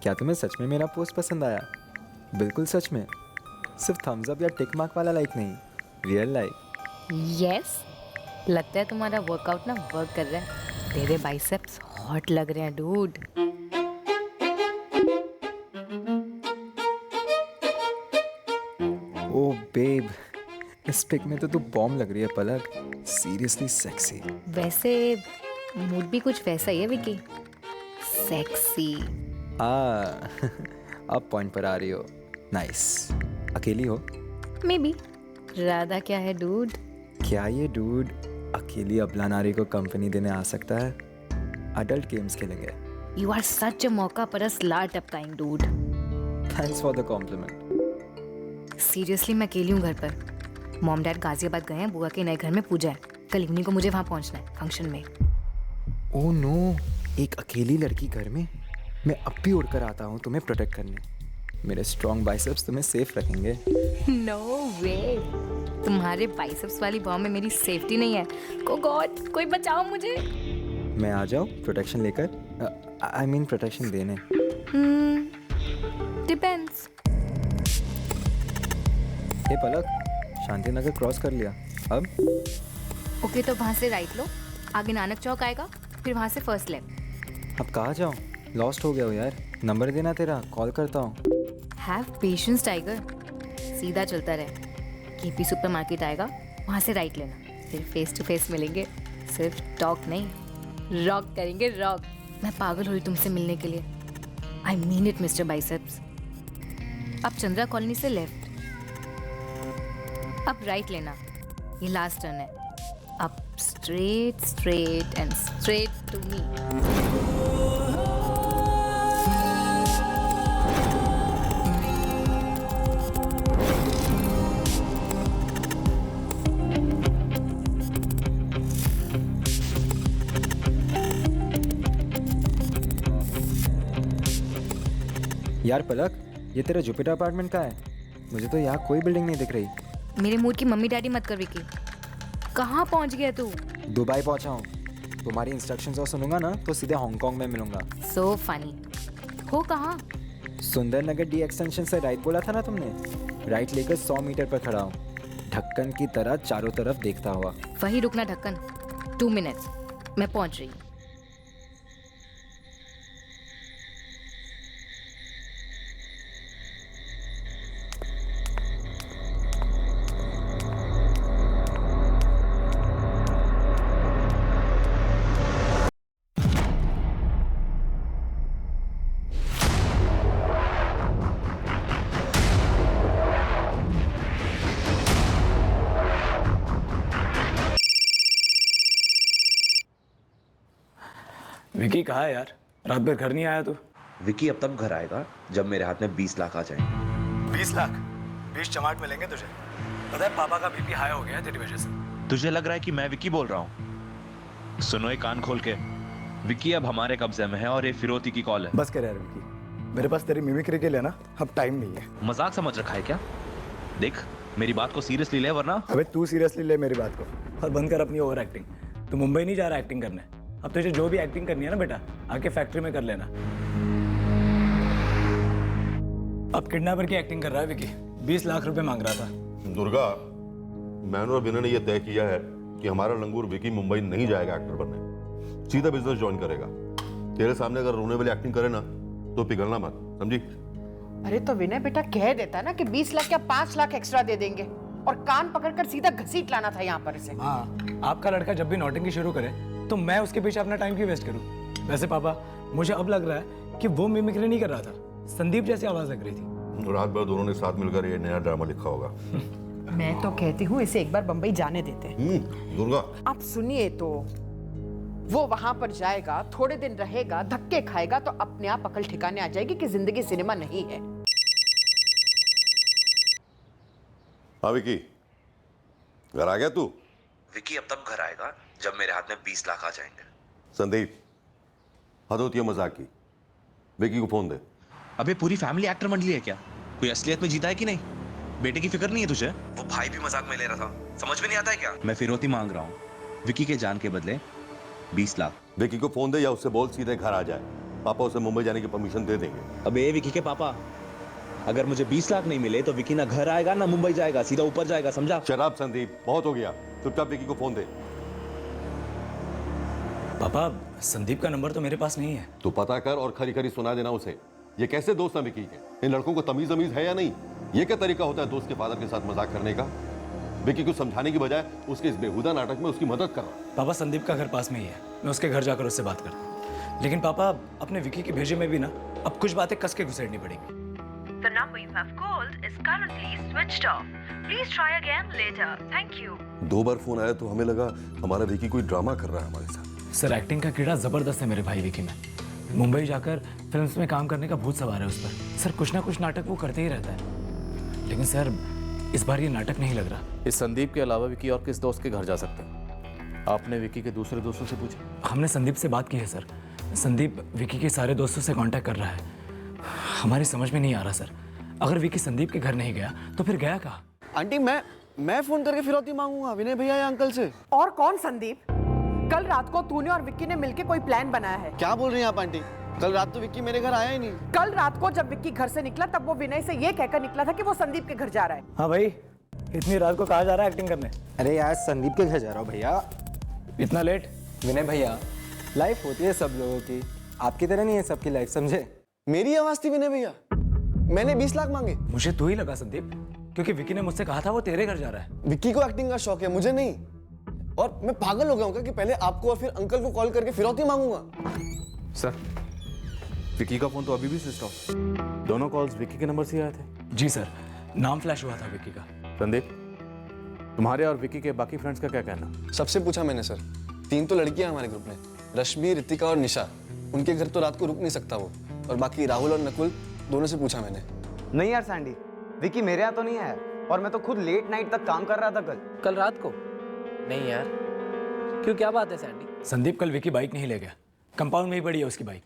क्या तुम्हें सच में मेरा पोस्ट पसंद आया? बिल्कुल सच में, सिर्फ थम्स अप या टिक मार्क वाला लाइक नहीं, रियल लाइक। यस, लगता है तुम्हारा वर्कआउट ना वर्क कर रहा है। तेरे बाइसेप्स हॉट लग रहे हैं डूड। ओ बेब, इस पिक में तो तू बॉम्ब लग रही है पलक, सीरियसली सेक्सी। वैसे मूड भी कुछ वैसा ही है विकी, सेक्सी। अब पॉइंट पर आ रही हो। नाइस। अकेली हो? May be. राधा क्या है डूड? क्या ये डूड अकेली अबला नारी को कंपनी देने आ सकता है? अडल्ट गेम्स खेलेंगे। यू आर सच अ मौका पर स्लार्ट up kind dude. Thanks for the compliment. Seriously मैं अकेली हूँ घर पर। मॉम डैड गाजियाबाद गए हैं, बुआ के नए घर में पूजा है। कल इवनिंग को मुझे वहाँ पहुँचना है फंक्शन में। ओह नो, एक अकेली लड़की घर में? मैं अब भी उड़कर आता हूँ तुम्हें प्रोटेक्ट करने। मेरे स्ट्रॉन्ग बाइसेप्स तुम्हें सेफ रखेंगे। नो वे, तुम्हारे बाइसेप्स वाली बॉम्ब में मेरी सेफ्टी नहीं है। को गॉड, कोई बचाओ मुझे। मैं आ जाऊँ प्रोटेक्शन लेकर? आई मीन प्रोटेक्शन देने। डिपेंड्स। हे पलक, शांति नगर क्रॉस कर लिया, अब? ओके तो वहाँ से राइट लो, आगे नानक चौक आएगा, फिर वहाँ से फर्स्ट लेफ्ट। अब कहाँ जाऊँ? लॉस्ट हो गया हो यार। नंबर देना तेरा, कॉल करता हूँ। हैव पेशेंस टाइगर, सीधा चलता रहे। केपी सुपर मार्केट आएगा, वहाँ से राइट लेना, फिर फेस टू फेस मिलेंगे। सिर्फ टॉक नहीं, रॉक करेंगे रॉक। मैं पागल हुई तुमसे मिलने के लिए। I mean it mister biceps. अब चंद्रा कॉलोनी से लेफ्ट, अब राइट लेना, ये लास्ट टर्न है। अब straight straight and straight to me. यार पलक, ये तेरा जुपिटर अपार्टमेंट कहाँ है? मुझे तो यहाँ कोई बिल्डिंग नहीं दिख रही। मेरे मूड की मम्मी डैडी मत कर विकी। कहाँ पहुँच गया तू? दुबई पहुँचा हूँ। तुम्हारी इंस्ट्रक्शंस और सुनूंगा ना तो सीधे हांगकांग में मिलूंगा। So funny. हो कहाँ? सुंदर नगर डी एक्सटेंशन से राइट बोला था ना तुमने? राइट लेकर 100 मीटर पर खड़ा हूँ, ढक्कन की तरह चारों तरफ देखता हुआ। वही रुकना ढक्कन। 2 मिनट्स, मैं पहुँच रही हूँ। विकी कहाँ है यार? रात भर घर नहीं आया तू? विकी अब तब घर आएगा जब मेरे हाथ में 20 लाख आ जाएंगे। 20 लाख? 20 चमाट मिलेंगे तुझे। पता है पापा का बीपी हाई हो गया है तेरी वजह से। तुझे लग रहा है कि मैं विकी बोल रहा हूँ? सुनो ये कान खोल के, विकी अब हमारे कब्जे में है और ये फिरौती की कॉल है। बस कर यार विकी, मेरे पास तेरी मिमिक्री के लिए ना अब टाइम नहीं है। मजाक समझ रखा है क्या? देख मेरी बात को सीरियसली ले, वरना अबे तू सीरियसली ले मेरी बात को और बंद कर अपनी ओवर एक्टिंग। तू मुंबई नहीं जा रहा एक्टिंग करने। अब तुझे जो भी एक्टिंग करनी है ना बेटा, आके फैक्ट्री में कर लेना। अब किडनैपर की एक्टिंग कर रहा है विकी। 20 लाख रुपए मांग रहा था। दुर्गा, मैंने और विनय ने यह तय किया है कि हमारा लंगूर विकी मुंबई नहीं जाएगा एक्टर बनने, सीधा बिजनेस ज्वाइन करेगा। तेरे सामने अगर रोने वाली एक्टिंग करे ना तो पिघलना मत, समझी? अरे तो विनय बेटा कह देता ना कि 20 लाख या 5 लाख एक्स्ट्रा दे देंगे, और कान पकड़कर सीधा घसीट लाना था यहाँ पर इसे। हाँ, आपका लड़का जब भी नौटंकी शुरू करे तो मैं उसके पीछे अपना टाइम क्यों वेस्ट करूं? वैसे पापा, मुझे अब लग रहा है कि वो मिमिक्री नहीं कर रहा था, संदीप जैसी आवाज लग रही थी। रात भर दोनों ने साथ मिलकर ये नया ड्रामा लिखा होगा। मैं तो कहती हूँ इसे एक बार बंबई जाने देते। दुर्गा, आप सुनिए तो, वो वहां पर जाएगा, थोड़े दिन रहेगा, धक्के खाएगा तो अपने आप अकल ठिकाने आ जाएगी कि जिंदगी सिनेमा नहीं है। हाँ विकी, घर आ गया तू? विकी अब तब घर आएगा जब मेरे हाथ में 20 लाख आ जाएंगे। संदीप, हद होती है मजाक की। विकी को फोन दे। अबे पूरी फैमिली एक्टर मंडली है क्या? कोई असलियत में जीता है कि नहीं? बेटे की फिक्र नहीं है तुझे? वो भाई भी मजाक में ले रहा था, समझ में नहीं आता है क्या? मैं फिरौती मांग रहा हूँ, विकी के जान के बदले 20 लाख। विकी को फोन दे या उससे बोल सीधे घर आ जाए। पापा उसे मुंबई जाने की परमिशन दे देंगे। अब ये विकी के पापा, अगर मुझे 20 लाख नहीं मिले तो विकी ना घर आएगा ना मुंबई जाएगा, सीधा ऊपर जाएगा, समझा? शराब संदीप, बहुत हो गया, चुपचाप विकी को फोन दे। पापा संदीप का नंबर तो मेरे पास नहीं है। तू पता कर और खरी खरी सुना देना उसे। ये कैसे दोस्त हैं विकी के? इन लड़कों को तमीज अमीज है या नहीं? ये क्या तरीका होता है दोस्त के फादर के साथ मजाक करने का? विकी को समझाने की बजाय उसके इस बेहुदा नाटक में उसकी मदद कर रहा है। पापा संदीप का घर पास में ही है, मैं उसके घर जाकर उससे बात करता हूँ। लेकिन पापा अपने विकी के भेजे में भी ना अब कुछ बातें कस के घुसेड़नी पड़ेंगी। The number you have called is currently switched off. Please try again later. Thank you. 2 bar phone आया तो हमें लगा हमारा विकी कोई ड्रामा कर रहा है हमारे साथ। सर एक्टिंग का कीड़ा जबरदस्त है मेरे भाई विकी में। मुंबई जाकर फिल्म्स में काम करने का भूत सवार है उस पर। सर कुछ ना कुछ नाटक वो करते ही रहता है। लेकिन सर इस बार ये नाटक नहीं लग रहा। इस संदीप के अलावा विकी और किस दोस्त के घर जा सकते हैं? आपने विकी के दूसरे दोस्तों से पूछा? हमने संदीप से बात की है सर। संदीप विकी के सारे दोस्तों से कांटेक्ट कर रहा है। हमारी समझ में नहीं आ रहा सर, अगर विकी संदीप के घर नहीं गया तो फिर गया कहाँ? आंटी मैं फोन करके फिरौती मांगूंगा विनय भैया या अंकल से। और कौन संदीप? कल रात को तूने और विक्की ने मिलकर कोई प्लान बनाया है। क्या बोल रही हैं आप आंटी? कल रात तो विक्की मेरे घर आया ही नहीं। कल रात को जब विक्की घर से निकला तब वो विनय से ये कहकर निकला था कि वो संदीप के घर जा रहा है। हाँ भाई, इतनी रात को कहाँ जा रहा है एक्टिंग करने? अरे यार संदीप के घर जा रहा हूँ भैया। इतना लेट? विनय भैया, लाइफ होती है सब लोगों की, आपकी तरह नहीं है सबकी लाइफ, समझे? मेरी आवाज थी विनय भैया, मैंने 20 लाख मांगे। मुझे तो ही लगा संदीप, क्योंकि विकी ने मुझसे कहा था वो तेरे घर जा रहा है। विक्की को एक्टिंग का शौक है, मुझे नहीं। और मैं पागल हो गया हूँ कि पहले आपको और फिर अंकल को कॉल करके फिरौती मांगूंगा। सर विकी का फोन तो अभी भी स्विच ऑफ। दोनों कॉल्स विकी के नंबर से आए थे? जी सर, नाम फ्लैश हुआ था विकी का। संदीप, तुम्हारे और विकी के बाकी फ्रेंड्स का क्या कहना? सबसे पूछा मैंने सर, 3 तो लड़कियां हमारे ग्रुप में, रश्मि, रितिका और निशा। उनके घर तो रात को रुक नहीं सकता वो। और बाकी राहुल और नकुल दोनों से पूछा मैंने। नहीं यार सैंडी, विकी मेरे यहाँ तो नहीं आया और मैं तो खुद लेट नाइट तक काम कर रहा था कल रात को। नहीं यार, क्यों, क्या बात है सैंडी? संदीप कल विकी बाइक नहीं ले गया, कंपाउंड में ही पड़ी है उसकी बाइक।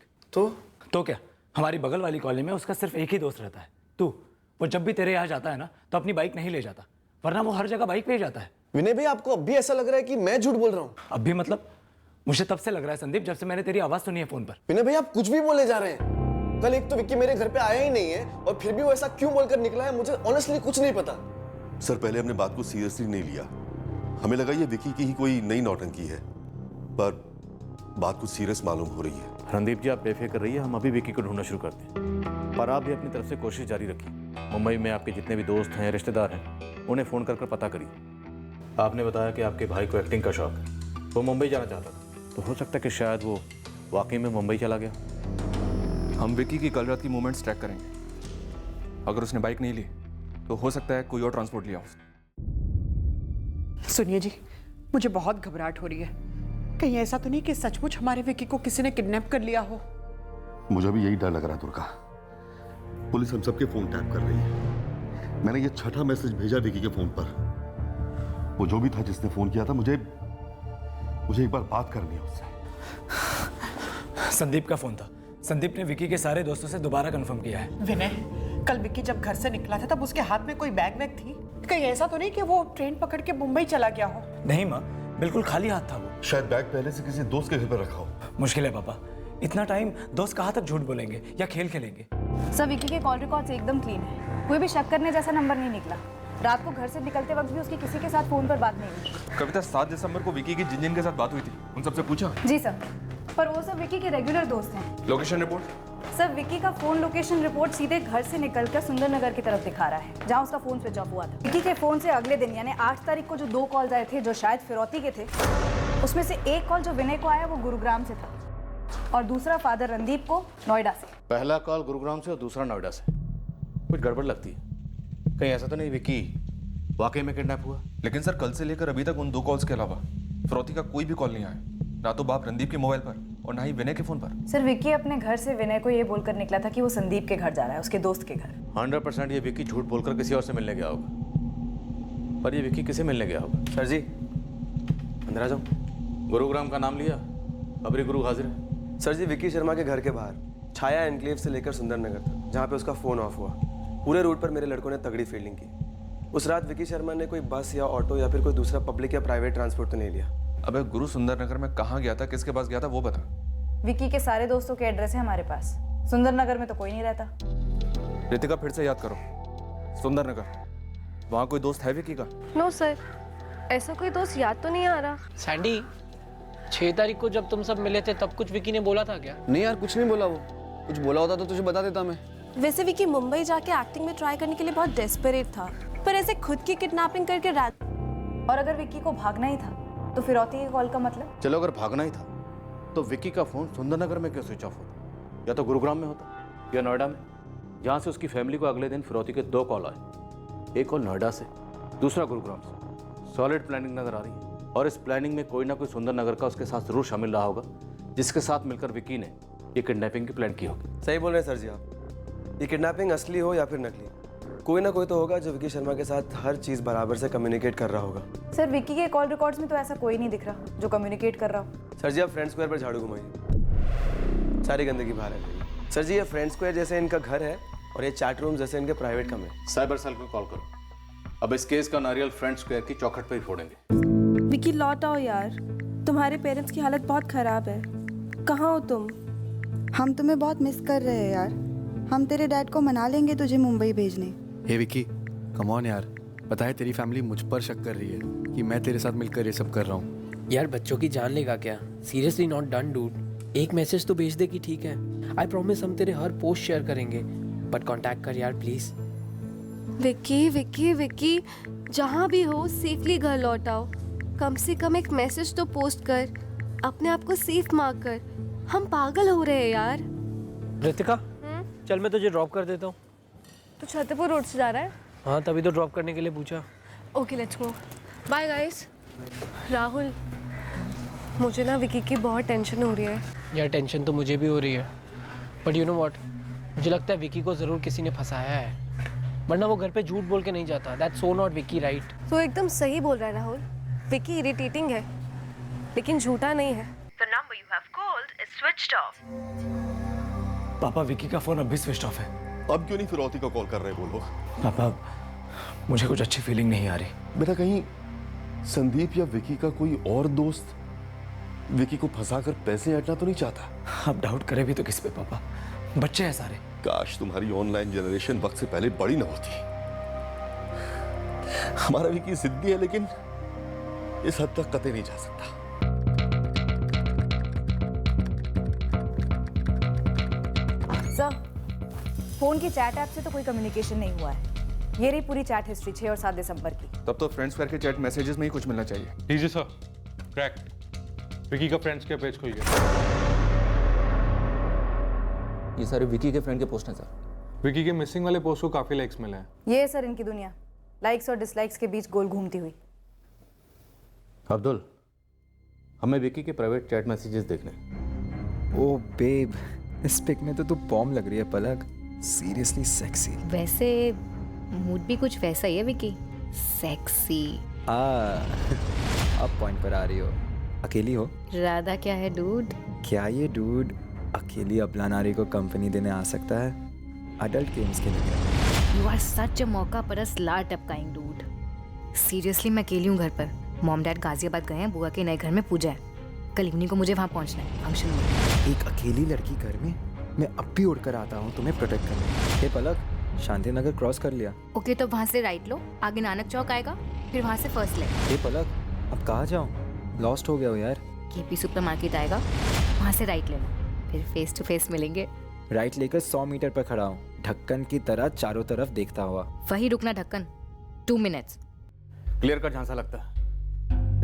तो क्या, हमारी बगल वाली कॉलोनी में उसका सिर्फ एक ही दोस्त रहता है, तू। वो जब भी तेरे यहाँ जाता है ना तो अपनी बाइक नहीं ले जाता, वरना वो हर जगह बाइक पे ही जाता है। विनय भाई, आपको अब भी ऐसा लग रहा है कि मैं झूठ बोल रहा हूँ? अब भी मतलब? मुझे तब से लग रहा है संदीप जब से मैंने तेरी आवाज सुनी है फोन पर। विनय भाई, आप कुछ भी बोले जा रहे हैं। कल एक तो विक्की मेरे घर पे आया ही नहीं है और फिर भी वो ऐसा क्यों बोलकर निकला है, मुझे ऑनेस्टली कुछ नहीं पता। सर पहले हमने बात को सीरियसली नहीं लिया, हमें लगा ये विकी की ही कोई नई नौटंकी है, पर बात कुछ सीरियस मालूम हो रही है। रणदीप जी, आप बेफिक्र रहिए, हम अभी विकी को ढूंढना शुरू करते हैं। पर आप भी अपनी तरफ से कोशिश जारी रखिए। मुंबई में आपके जितने भी दोस्त हैं, रिश्तेदार हैं, उन्हें फ़ोन कर पता करिए। आपने बताया कि आपके भाई को एक्टिंग का शौक है, वो मुंबई जाना चाहता था, तो हो सकता है कि शायद वो वाकई में मुंबई चला गया। हम विकी की कल रात की मूवमेंट्स ट्रैक करेंगे। अगर उसने बाइक नहीं ली तो हो सकता है कोई और ट्रांसपोर्ट लिया उसने। सुनिए जी, मुझे बहुत घबराहट हो रही है। कहीं ऐसा तो नहीं कि सचमुच हमारे विकी को किसी ने किडनैप कर लिया हो? मुझे भी यही डर लग रहा है दुर्गा। पुलिस हम सबके फोन टैप कर रही है। मैंने ये 6ठा मैसेज भेजा विकी के फोन पर। वो जो भी था जिसने फोन किया था, मुझे एक बार बात करनी है उससे। संदीप का फोन था। संदीप ने विकी के सारे दोस्तों से दोबारा कंफर्म किया है। विनय, कल विक्की जब घर से निकला था तब उसके हाथ में कोई बैग थी? कहीं ऐसा तो नहीं कि वो ट्रेन पकड़ के मुंबई चला गया हो? नहीं माँ, बिल्कुल खाली हाथ था वो। शायद बैग पहले से किसी दोस्त के घर पर रखा हो। मुश्किल है पापा, इतना टाइम दोस्त कहाँ तक झूठ बोलेंगे या खेल खेलेंगे? सर विकी के कॉल रिकॉर्ड्स एकदम क्लीन है, कोई भी शक करने जैसा नंबर नहीं निकला। रात को घर से निकलते वक्त भी उसकी किसी के साथ फोन पर बात नहीं हुई। कविता, 7 दिसंबर को विकी की जिन के साथ बात हुई थी, उन सबसे पूछा? जी सर, पर वो सब विकी के रेगुलर दोस्त हैं। Location report? सर विकी का फोन लोकेशन रिपोर्ट सीधे घर से निकलकर सुंदरनगर की तरफ दिखा रहा है, जहां उसका फोन स्विच ऑफ हुआ था। विकी के फोन से अगले दिन यानी 8 तारीख को जो 2 कॉल्स आए थे जो शायद फिरौती के थे, उसमें से एक कॉल जो विनय को आया वो गुरुग्राम से था और दूसरा फादर रणदीप को नोएडा से। पहला कॉल गुरुग्राम से और दूसरा नोएडा से। कुछ गड़बड़ लगती है। कहीं ऐसा तो नहीं विकी वाकई में किडनैप हुआ? लेकिन सर कल से लेकर अभी तक उन 2 कॉल्स के अलावा फिरौती का कोई भी कॉल नहीं आया, ना तो बाप रणदीप के मोबाइल पर और ना ही विनय के फोन पर। सर विकी अपने घर से विनय को ये बोलकर निकला था कि वो संदीप के घर जा रहा है, उसके दोस्त के घर। 100% ये विकी झूठ बोलकर किसी और से मिलने गया होगा। पर ये विकी किसे मिलने गया होगा? सर जी अंदर आ जाओ। गुरुग्राम का नाम लिया, अबरी गुरु हाजिर है। सर जी, विकी शर्मा के घर के बाहर छाया एनक्लेव से लेकर सुंदरनगर तक, जहाँ पे उसका फोन ऑफ हुआ, पूरे रूट पर मेरे लड़कों ने तगड़ी फील्डिंग की। उस रात विकी शर्मा ने कोई बस या ऑटो या फिर कोई दूसरा पब्लिक या प्राइवेट ट्रांसपोर्ट तो नहीं लिया। अबे गुरु सुंदरनगर में कहाँ गया था, किसके पास गया था, वो बता। विकी के सारे दोस्तों के एड्रेस है हमारे पास। सुंदर नगर में तो कोई नहीं रहता। रितिका फिर से याद करो, सुंदर नगर, वहाँ कोई दोस्त है विकी का? नो सर, ऐसा कोई दोस्त याद तो नहीं आ रहा। सैंडी, 6 तारीख को जब तुम सब मिले थे तब कुछ विकी ने बोला था क्या? नहीं यार, कुछ नहीं बोला वो। कुछ बोला होता तो तुझे बता देता मैं। वैसे विकी मुंबई जाके एक्टिंग में ट्राई करने के लिए बहुत डेस्परेट था, पर ऐसे खुद की किडनैपिंग करके रात। और अगर विकी को भागना ही था तो फिरौती की कॉल का मतलब? चलो अगर भागना ही था तो विकी का फोन सुंदरनगर में क्यों स्विच ऑफ होता? या तो गुरुग्राम में होता या नोएडा में, जहाँ से उसकी फैमिली को अगले दिन फिरौती के 2 कॉल आए। एक कॉल नोएडा से, दूसरा गुरुग्राम से। सॉलिड प्लानिंग नजर आ रही है, और इस प्लानिंग में कोई ना कोई सुंदरनगर का उसके साथ जरूर शामिल रहा होगा, जिसके साथ मिलकर विकी ने ये किडनैपिंग की प्लान की होगी। सही बोल रहे हैं सर जी आप। ये किडनैपिंग असली हो या फिर नकली, कोई ना कोई तो होगा जो विकी शर्मा के साथ हर चीज़ बराबर से कम्युनिकेट कर रहा होगा। सर विकी के कॉल रिकॉर्ड्स में तो ऐसा कोई नहीं दिख रहा जो कम्युनिकेट कर रहा हो। सर जी आप फ्रेंड स्क्वायर पर झाड़ू घुमाइए, सारी गंदगी बाहर है। सर जी ये फ्रेंड स्क्वायर जैसे इनका घर है और ये चैट रूम जैसे इनके प्राइवेट कमरे। साइबर सेल को कॉल करो। अब इस केस का नारियल फ्रेंड स्क्वायर की चौखट पर ही फोड़ेंगे। विकी लौट आओ यार, तुम्हारे पेरेंट्स की हालत बहुत खराब है। कहाँ हो तुम? हम तुम्हें बहुत मिस कर रहे हैं यार। हम तेरे डैड को मना लेंगे तुझे मुंबई भेजने। हे विकी, कम ऑन यार, पता है तेरी फैमिली मुझ पर शक कर रही है कि मैं तेरे साथ मिलकर ये सब कर रहा हूँ। यार बच्चों की जान लेगा क्या? Seriously not done dude. एक मैसेज तो भेज दे कि ठीक है। आई प्रॉमिस हम तेरे हर पोस्ट शेयर करेंगे, बट कांटेक्ट कर यार प्लीज। विकी विकी विकी, जहाँ भी हो सेफली घर लौट आओ। कम से कम एक मैसेज तो पोस्ट कर, अपने आप को सेफ मार्क कर। हम पागल हो रहे हैं यार। रितिका, चल मैं तुझे ड्रॉप कर देता हूँ। तो छतरपुर रोड से जा रहा है? हाँ तभी तो ड्रॉप करने के लिए पूछा। Okay let's go. Bye guys. Rahul, मुझे ना विकी की बहुत टेंशन हो रही है। यार टेंशन तो मुझे भी हो रही है, बट यू नो व्हाट, मुझे लगता है विकी को ज़रूर किसी ने फंसाया है, वरना वो घर पे झूठ बोल के नहीं जाता। That's so not Vicky, right? तो एकदम सही बोल रहा है राहुल। विकी इरिटेटिंग है, लेकिन झूठा नहीं है। The number you have called is switched off. पापा विकी का फोन अब भी स्विच ऑफ है। अब क्यों नहीं फिरौती का कॉल कर रहे वो लोग? पापा मुझे कुछ अच्छी फीलिंग नहीं आ रही। बेटा कहीं संदीप या विकी का कोई और दोस्त विकी को फंसाकर पैसे हटना तो नहीं चाहता? आप डाउट करे भी तो किस पे पापा, बच्चे हैं सारे। काश तुम्हारी ऑनलाइन जनरेशन वक्त से पहले बड़ी न होती। हमारा विकी जिद्दी है, लेकिन इस हद तक कतई नहीं जा सकता। सर, फोन की चैट ऐप से तो कोई कम्युनिकेशन नहीं हुआ है। ये रही पूरी चैट हिस्ट्री 6 और 7 दिसंबर की। तब तो फ्रेंड्स स्क्वायर के चैट मैसेजेस में ही कुछ मिलना चाहिए। लीजिए सर, क्रैक्ट। विकी का फ्रेंड्स के पेज खुल गया। ये सारे विकी के फ्रेंड के पोस्ट हैं सर। विकी के मिसिंग वाले पोस्ट को काफी लाइक्स मिले हैं। ये है सर इनकी दुनिया, लाइक्स और डिसलाइक्स के बीच गोल घूमती हुई। अब्दुल, हमें विकी के प्राइवेट चैट मैसेजेस देखने हैं। ओ बेब, इस पिक में तो तू बॉम्ब लग रही है पलक। Seriously sexy. वैसे मूड भी कुछ वैसा ही है विकी, सेक्सी। अब पॉइंट पर आ रही हो। अकेली हो? राधा क्या है डूड? क्या ये डूड अकेली अबला नारी को कंपनी देने आ सकता है? अडल्ट गेम्स के लिए। यू आर सच अ मौका परस लार टपकाइंग डूड। सीरियसली मैं अकेली हूँ घर पर। मॉम डैड गाजियाबाद गए हैं, बुआ के नए घर में पूजा है। कल इवनिंग को मुझे वहाँ पहुँचना है फंक्शन में। एक अकेली लड़की घर में? मैं अब भी उड़ कर आता हूँ तुम्हें प्रोटेक्ट करने। हे पलक, शांति नगर क्रॉस कर लिया। ओके तो वहाँ से राइट लो, आगे नानक चौक आएगा, फिर वहाँ से फर्स्ट लेफ्ट। हे पलक, अब कहाँ जाऊँ? लॉस्ट हो गया हो यार। केपी सुपरमार्केट आएगा, वहाँ से राइट लेना, फिर फेस टू फेस मिलेंगे। राइट लेकर 100 मीटर पर खड़ा हूँ, ढक्कन की तरह चारों तरफ देखता हुआ। वही रुकना ढक्कन, 2 मिनट्स। क्लियर कट झांसा लगता है।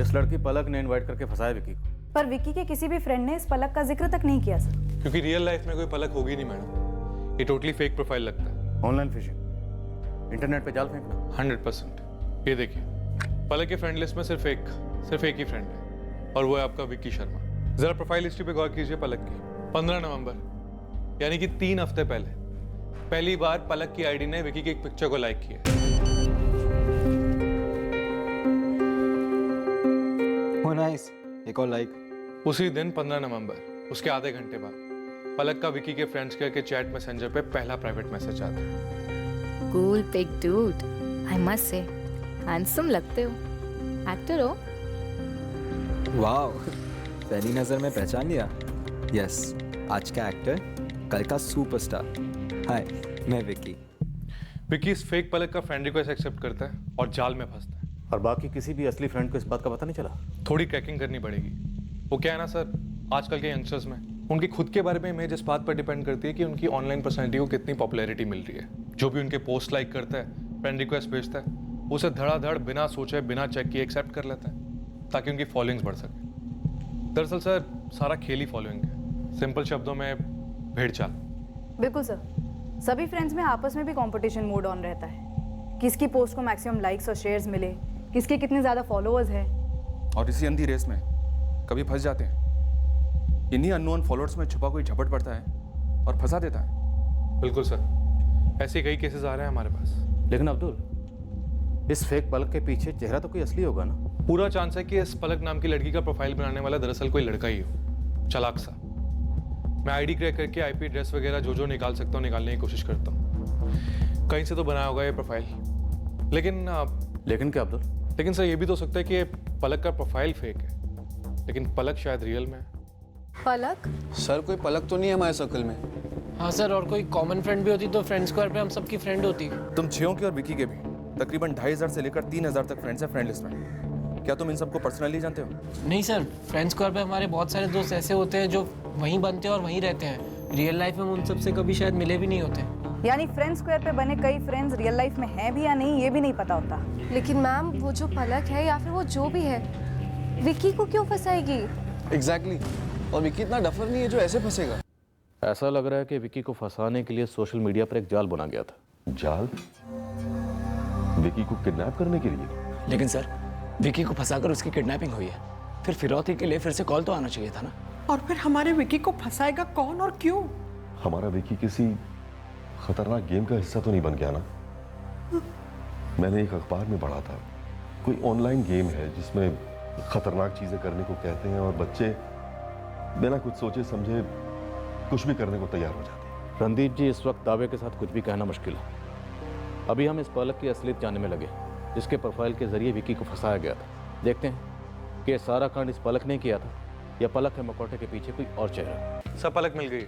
इस लड़की पलक ने इनवाइट करके फंसाया विकी को। पर विकी के किसी भी फ्रेंड ने इस पलक का जिक्र तक नहीं किया सर। क्योंकि रियल लाइफ में कोई पलक होगी नहीं मैडम, ये टोटली फेक प्रोफाइल लगता है। ऑनलाइन फिशिंग, इंटरनेट पे जाल फेंकना। 100%। ये देखिए, पलक के फ्रेंड लिस्ट में सिर्फ एक ही फ्रेंड है, और वो है आपका विकी शर्मा। जरा प्रोफाइल हिस्ट्री पे गौर कीजिए पलक की। 15 नवंबर यानी कि 3 हफ्ते पहली बार पलक की आईडी ने विकी की एक पिक्चर को लाइक किया। नाइस, एक और लाइक। उसी दिन 15 नवंबर, उसके आधे घंटे बाद पलक का विकी के फ्रेंड्स के चैट मैसेंजर पे पहला प्राइवेट मैसेज आता है। Cool pic dude, I must say, handsome लगते हो, एक्टर हो। वाओ, पहली नजर में पहचान लिया। यस, आज का एक्टर, कल का सुपरस्टार। हाय, मैं विकी। विकी इस फेक पलक का फ्रेंड रिक्वेस्ट एक्सेप्ट करता है और जाल में फंसता है। और बाकी किसी भी असली फ्रेंड को इस बात का पता नहीं चला? थोड़ी ट्रैकिंग करनी पड़ेगी। वो क्या है ना सर, आजकल के यंगस्टर्स में उनकी खुद के बारे में इमेज इस बात पर डिपेंड करती है कि उनकी ऑनलाइन पर्सनैलिटी को कितनी पॉपुलैरिटी मिल रही है। जो भी उनके पोस्ट लाइक करता है, फ्रेंड रिक्वेस्ट भेजता है, उसे धड़ाधड़ बिना सोचे बिना चेक किए एक्सेप्ट कर लेता है ताकि उनकी फॉलोइंग्स बढ़ सके। दरअसल सर सारा खेल ही फॉलोइंग है, सिंपल शब्दों में भेड़ चाल। बिल्कुल सर, सभी फ्रेंड्स में आपस में भी कंपटीशन मोड ऑन रहता है। किसकी पोस्ट को मैक्सिमम लाइक्स और शेयर्स मिले, किसके कितने ज़्यादा फॉलोअर्स हैं। और इसी अंधी रेस में कभी फंस जाते हैं। इन्हीं अननोन फॉलोअर्स में छुपा कोई झपट पड़ता है और फंसा देता है। बिल्कुल सर, ऐसे कई केसेस आ रहे हैं हमारे पास। लेकिन अब्दुल, इस फेक पलक के पीछे चेहरा तो कोई असली होगा ना? पूरा चांस है कि इस पलक नाम की लड़की का प्रोफाइल बनाने वाला दरअसल कोई लड़का ही हो, चालाक सा। मैं आईडी क्रैक करके आईपी एड्रेस वगैरह जो निकाल सकता हूँ निकालने की कोशिश करता हूँ। कहीं से तो बनाया होगा ये प्रोफाइल। लेकिन क्या अब्दुल? लेकिन सर ये भी तो सकता है कि पलक का प्रोफाइल फेक है, लेकिन पलक शायद रियल में है। पलक? सर कोई पलक तो नहीं है हमारे सर्कल में। हाँ सर, और कोई कॉमन फ्रेंड भी होती तो फ्रेंड स्क्वायर पे हम सबकी फ्रेंड होती। तुम छयों की और विकी के भी तकरीबन 2500 से लेकर 3000 तक फ्रेंड्स हैं फ्रेंड लिस्ट में। क्या तुम इन सबको पर्सनली जानते हो? नहीं सर, फ्रेंड स्क्वायर पे हमारे बहुत सारे दोस्त ऐसे होते हैं जो वहीं बनते हैं और वहीं रहते हैं। रियल लाइफ में उन सबसे कभी शायद मिले भी नहीं होते। यानी फ्रेंड स्क्वायर पे बने कई फ्रेंड्स रियल लाइफ में हैं भी या नहीं, ये भी नहीं पता होता। लेकिन मैम, वो जो पलक है या फिर वो जो भी है, विकी को क्यों फंसाएगी? एग्जैक्टली। और विकी इतना डफर नहीं है जो ऐसे फंसेगा। ऐसा लग रहा है कि विकी को फंसाने के लिए सोशल मीडिया पर एक जाल बना गया था। जाल? विकी को किडनैप करने के लिए? लेकिन सर, विकी को फंसाकर उसकी किडनैपिंग हुई है, फिर फिरौती के लिए फिर से कॉल तो आना चाहिए था ना। और फिर हमारे विकी को फंसाएगा कौन और क्यों? हमारा विकी किसी खतरनाक गेम का हिस्सा तो नहीं बन गया ना? मैंने एक अखबार में पढ़ा था, कोई ऑनलाइन गेम है जिसमें खतरनाक चीजें करने को कहते हैं और बच्चे बिना कुछ सोचे समझे कुछ भी करने को तैयार हो जाते हैं। रणदीप जी, इस वक्त दावे के साथ कुछ भी कहना मुश्किल है। अभी हम इस पलक की असलियत जानने में लगे, जिसके प्रोफाइल के जरिए विकी को फंसाया गया था। देखते हैं कि सारा कांड इस पलक ने किया था या पलक के मकोटे के पीछे कोई और चेहरा। सब पलक मिल गई।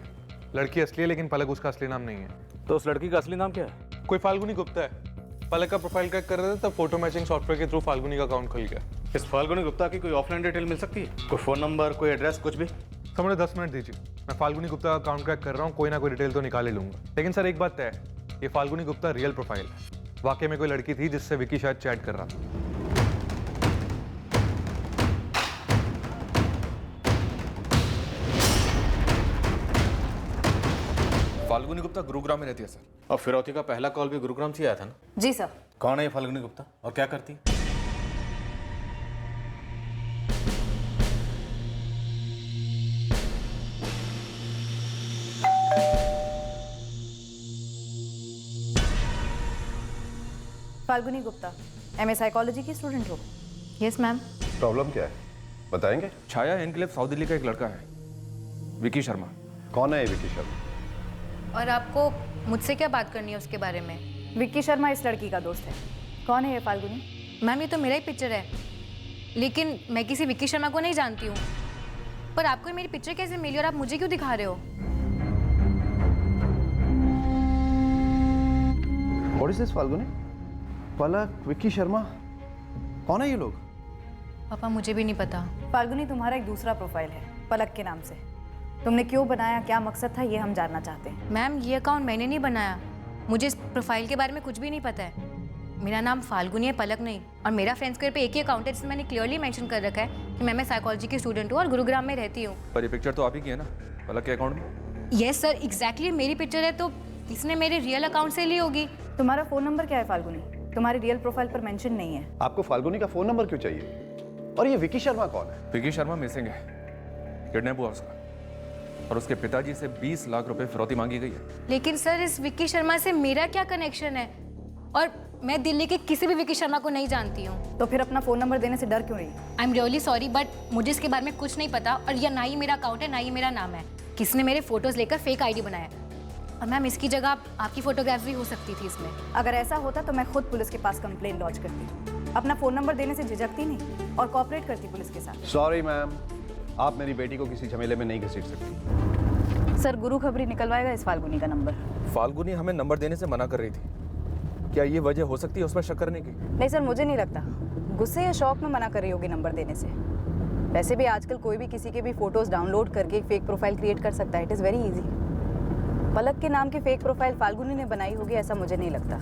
लड़की असली है लेकिन पलक उसका असली नाम नहीं है। तो उस लड़की का असली नाम क्या है? कोई फाल्गुनी गुप्ता है। पलक का प्रोफाइल क्रैक कर रहे थे तब फोटो मैचिंग सॉफ्टवेयर के थ्रू फाल्गुनी का अकाउंट खुल गया। इस फाल्गुनी गुप्ता की कोई ऑफलाइन डिटेल मिल सकती है? कोई फोन नंबर, कोई एड्रेस, कुछ भी? सर मुझे 10 मिनट दीजिए, मैं फाल्गुनी गुप्ता का अकाउंट क्रैक कर रहा हूँ, कोई ना कोई डिटेल तो निकाल ही लूंगा। लेकिन सर एक बात तय है, ये फाल्गुनी गुप्ता रियल प्रोफाइल है। वाकई में कोई लड़की थी जिससे विकी शायद चैट कर रहा था। फाल्गुनी गुप्ता गुरुग्राम में रहती है सर। और फिरौती का पहला कॉल भी गुरुग्राम से आया था ना? जी सर। कौन है ये फाल्गुनी गुप्ता और क्या करती है? फाल्गुनी गुप्ता, एमए साइकोलॉजी की स्टूडेंट हो? Yes ma'am. प्रॉब्लम क्या है बताएंगे? छाया एनक्लेव साउथ दिल्ली का एक लड़का है, विकी शर्मा। कौन है ये विकी शर्मा? और आपको मुझसे क्या बात करनी है उसके बारे में? विक्की शर्मा इस लड़की का दोस्त है। कौन है ये फाल्गुनी? मैम ये तो मेरा ही पिक्चर है, लेकिन मैं किसी विक्की शर्मा को नहीं जानती हूँ। पर आपको मेरी पिक्चर कैसे मिली और आप मुझे क्यों दिखा रहे हो? What is this, Falguni? पलक, विक्की शर्मा, कौन है ये लोग? पापा मुझे भी नहीं पता। फाल्गुनी, तुम्हारा एक दूसरा प्रोफाइल है पलक के नाम से। तुमने क्यों बनाया, क्या मकसद था, ये हम जानना चाहते हैं। मैम ये अकाउंट मैंने नहीं बनाया, मुझे इस प्रोफाइल के बारे में कुछ भी नहीं पता है। मेरा नाम फाल्गुनी है, पलक नहीं। और मेरा फ्रेंड्स स्क्वायर पे एक ही अकाउंट है जिसमें मैंने क्लियरली मेंशन कर रखा है कि मैं साइकोलॉजी की स्टूडेंट हूँ और गुरुग्राम में रहती हूँ। पर ये पिक्चर तो आप ही की है ना पलक के अकाउंट में? यस सर, एग्जैक्टली मेरी पिक्चर है, तो इसने मेरे रियल अकाउंट से ली होगी। तुम्हारा फ़ोन नंबर क्या है फाल्गुनी? तुम्हारी रियल प्रोफाइल पर मेंशन नहीं है। आपको फाल्गुनी का फ़ोन नंबर क्यों चाहिए? और ये विक्की शर्मा कौन है? विकी शर्मा मिसिंग है, किडनैप हुआ उसका और उसके पिताजी से 20 लाख रुपए फिरौती मांगी गई है। लेकिन सर इस विक्की शर्मा से मेरा क्या कनेक्शन है? और मैं दिल्ली के किसी भी विक्की शर्मा को नहीं जानती हूँ। तो फिर अपना फ़ोन नंबर देने से डर क्यों रही? I am really sorry, but मुझे इसके बारे में कुछ नहीं पता और यह ना ही मेरा अकाउंट है ना ही मेरा नाम है। किसी ने मेरे फोटोज लेकर फेक आईडी बनाया और मैम इसकी जगह आपकी फोटोग्राफ्स भी हो सकती थी इसमें। अगर ऐसा होता तो मैं खुद पुलिस के पास कंप्लेंट लॉन्च करती। अपना फ़ोन नंबर देने से झिझकती नहीं और कोऑपरेट करती पुलिस के साथ। सॉरी मैम, आप मेरी बेटी को किसी झमेले में नहीं घसीट सकती। सर गुरु खबरी निकलवाएगा इस फाल्गुनी का नंबर। फाल्गुनी हमें नंबर देने से मना कर रही थी। क्या ये वजह हो सकती है उसमें शक करने की? नहीं सर, मुझे नहीं लगता। गुस्से या शौक में मना कर रही होगी नंबर देने से। वैसे भी आजकल कोई भी किसी के भी फोटोज डाउनलोड करके एक फेक प्रोफाइल क्रिएट कर सकता है। It is very easy. Palak के नाम की फेक प्रोफाइल फाल्गुनी ने बनाई होगी ऐसा मुझे नहीं लगता।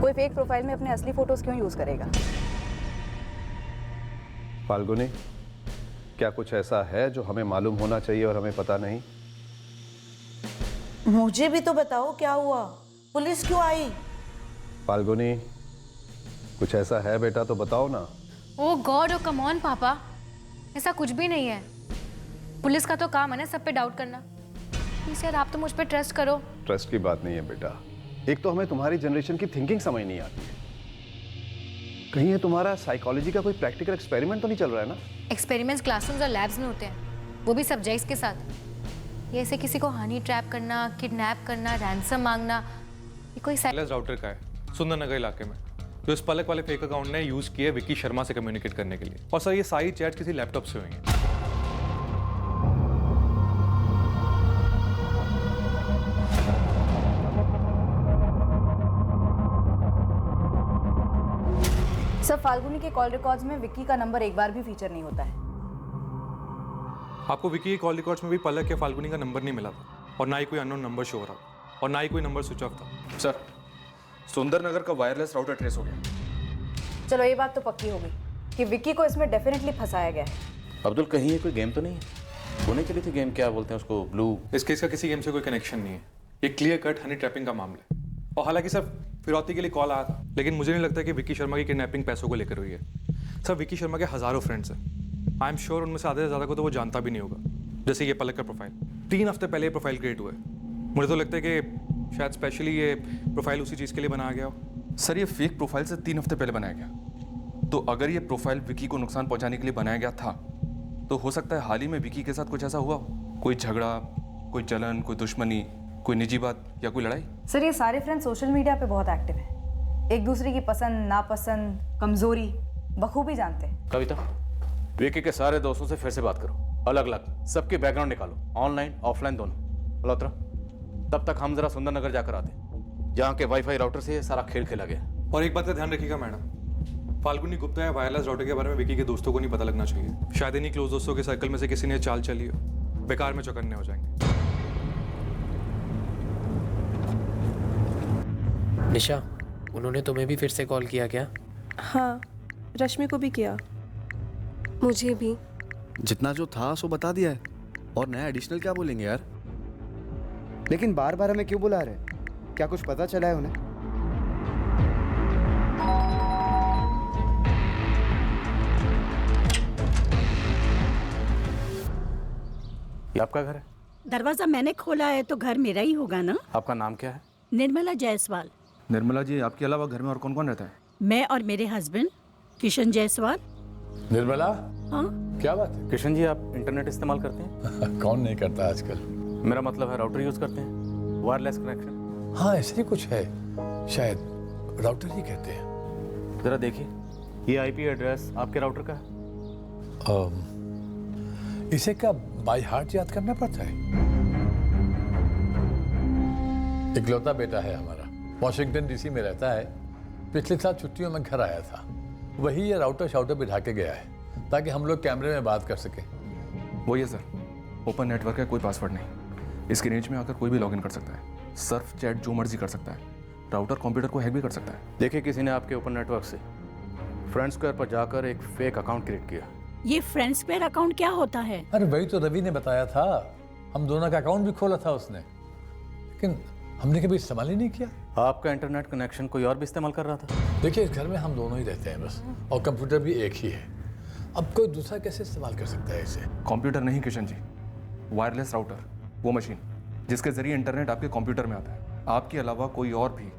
कोई फेक प्रोफाइल में अपने असली फोटोज क्यों यूज करेगा? फाल्गुनी, क्या कुछ ऐसा है जो हमें मालूम होना चाहिए और हमें पता नहीं? मुझे भी तो बताओ क्या हुआ, पुलिस क्यों आई? फाल्गुनी, कुछ ऐसा है बेटा तो बताओ ना। ओ गॉड, ओ कम ऑन पापा, ऐसा कुछ भी नहीं है। पुलिस का तो काम है ना सब पे डाउट करना। प्लीज यार, आप तो मुझ पे ट्रस्ट करो। ट्रस्ट की बात नहीं है बेटा। एक तो हमें तुम्हारी जनरेशन की थिंकिंग समझ नहीं आती है। कहीं ये तुम्हारा साइकोलॉजी का कोई प्रैक्टिकल एक्सपेरिमेंट तो नहीं चल रहा है ना? एक्सपेरिमेंट्स क्लासरूम्स और लैब्स में होते हैं, वो भी सब्जेक्ट्स के साथ। ये ऐसे किसी को हनी ट्रैप करना, किडनैप करना, रैंसम मांगना, ये कोई वायरलेस राउटर का है सुंदरनगर इलाके में, जो इस पलक वाले फेक अकाउंट ने यूज किए विकी शर्मा से कम्युनिकेट करने के लिए। और सर ये सारी चैट किसी लैपटॉप से हुई है। सर फाल्गुनी के कॉल रिकॉर्ड्स में विक्की का नंबर एक बार भी फीचर नहीं होता है। आपको विकी के कॉल रिकॉर्ड्स में भी पलक या फाल्गुनी का नंबर नहीं मिला था, और ना ही कोई अननोन नंबर शो हो रहा, और ना ही कोई नंबर स्विच ऑफ था। सर, सुंदरनगर का वायरलेस राउटर ट्रेस हो गया। चलो ये बात तो पक्की होगी कि विक्की को इसमें डेफिनेटली फंसाया गया है। अब्दुल, कहीं ये कोई गेम तो नहीं है? होने चली थी गेम, क्या बोलते हैं उसको, ब्लू? इस केस का किसी गेम से कोई कनेक्शन नहीं है। ये क्लियर कट हनी ट्रैपिंग का मामला है। और हालांकि सर फिरौती के लिए कॉल आया था, लेकिन मुझे नहीं लगता कि विकी शर्मा की किडनैपिंग पैसों को लेकर हुई है। सर विकी शर्मा के हजारों फ्रेंड्स हैं। आई एम श्योर उनमें से आधे से ज़्यादा को तो वो जानता भी नहीं होगा। जैसे ये पलक का प्रोफाइल 3 हफ्ते पहले ये प्रोफाइल क्रिएट हुआ है। मुझे तो लगता है कि शायद स्पेशली ये प्रोफाइल उसी चीज़ के लिए बनाया गया हो। सर ये फेक प्रोफाइल से 3 हफ्ते पहले बनाया गया। तो अगर ये प्रोफाइल विकी को नुकसान पहुंचाने के लिए बनाया गया था, तो हो सकता है हाल ही में विकी के साथ कुछ ऐसा हुआ हो। कोई झगड़ा, कोई जलन, कोई दुश्मनी, कोई निजी बात या कोई लड़ाई। सर ये सारे फ्रेंड्स सोशल मीडिया पे बहुत एक्टिव हैं। एक दूसरे की पसंद, नापसंद, कमजोरी बखूबी जानते हैं। कविता, विकी के सारे दोस्तों से फिर से बात करो, अलग अलग सबके बैकग्राउंड निकालो, ऑनलाइन ऑफलाइन दोनों। मल्होत्रा, तब तक हम जरा सुंदरनगर जाकर आते हैं, जहाँ के वाईफाई राउटर से सारा खेल खेला गया। और एक बात का ध्यान रखिएगा मैडम, फाल्गुनी गुप्ता या वायरलेस राउटर के बारे में विकी के दोस्तों को नहीं पता लगना चाहिए। शायद इन्हीं क्लोज दोस्तों के सर्कल में से किसी ने चाल चली हो, बेकार में चौकन्ने हो जाएंगे। निशा, उन्होंने तुम्हें भी फिर से कॉल किया क्या? हाँ, रश्मि को भी किया। मुझे भी। जितना जो था सो बता दिया है, और नया एडिशनल क्या बोलेंगे यार? लेकिन बार बार हमें क्यों बुला रहे? क्या कुछ पता चला है उन्हें? ये आपका घर है? दरवाजा मैंने खोला है तो घर मेरा ही होगा ना। आपका नाम क्या है? निर्मला जायसवाल। निर्मला जी, आपके अलावा घर में और कौन कौन रहता है? मैं और मेरे हस्बैंड किशन जायसवाल। निर्मला, हाँ क्या बात है? किशन जी, आप इंटरनेट इस्तेमाल करते हैं? कौन नहीं करता आजकल। मेरा मतलब है राउटर यूज करते हैं, वायरलेस कनेक्शन। हाँ, ऐसे ही कुछ है, शायद राउटर ही कहते हैं। जरा देखिए, ये आईपी एड्रेस आपके राउटर का है? इसे क्या बाय हार्ट याद करना पड़ता है? इकलौता बेटा है हमारा, वॉशिंगटन डीसी में रहता है। पिछले साल छुट्टियों में घर आया था, वही ये राउटर शाउटर बिठा के गया है ताकि हम लोग कैमरे में बात कर सकें। वही है सर, ओपन नेटवर्क है, कोई पासवर्ड नहीं। इसकी रेंज में आकर कोई भी लॉगिन कर सकता है, सर्फ चैट जो मर्जी कर सकता है, राउटर कंप्यूटर को हैक भी कर सकता है। देखिए, किसी ने आपके ओपन नेटवर्क से फ्रेंड स्क्वायर पर जाकर एक फेक अकाउंट क्रिएट किया। ये फ्रेंड स्क्वायर अकाउंट क्या होता है? अरे वही तो रवि ने बताया था, हम दोनों का अकाउंट भी खोला था उसने, लेकिन हमने कभी इस्तेमाल ही नहीं किया। आपका इंटरनेट कनेक्शन कोई और भी इस्तेमाल कर रहा था? देखिए, इस घर में हम दोनों ही रहते हैं बस, और कंप्यूटर भी एक ही है। अब कोई दूसरा कैसे इस्तेमाल कर सकता है इसे? कंप्यूटर नहीं किशन जी, वायरलेस राउटर, वो मशीन जिसके जरिए इंटरनेट आपके कंप्यूटर में आता है। आपके अलावा कोई और भी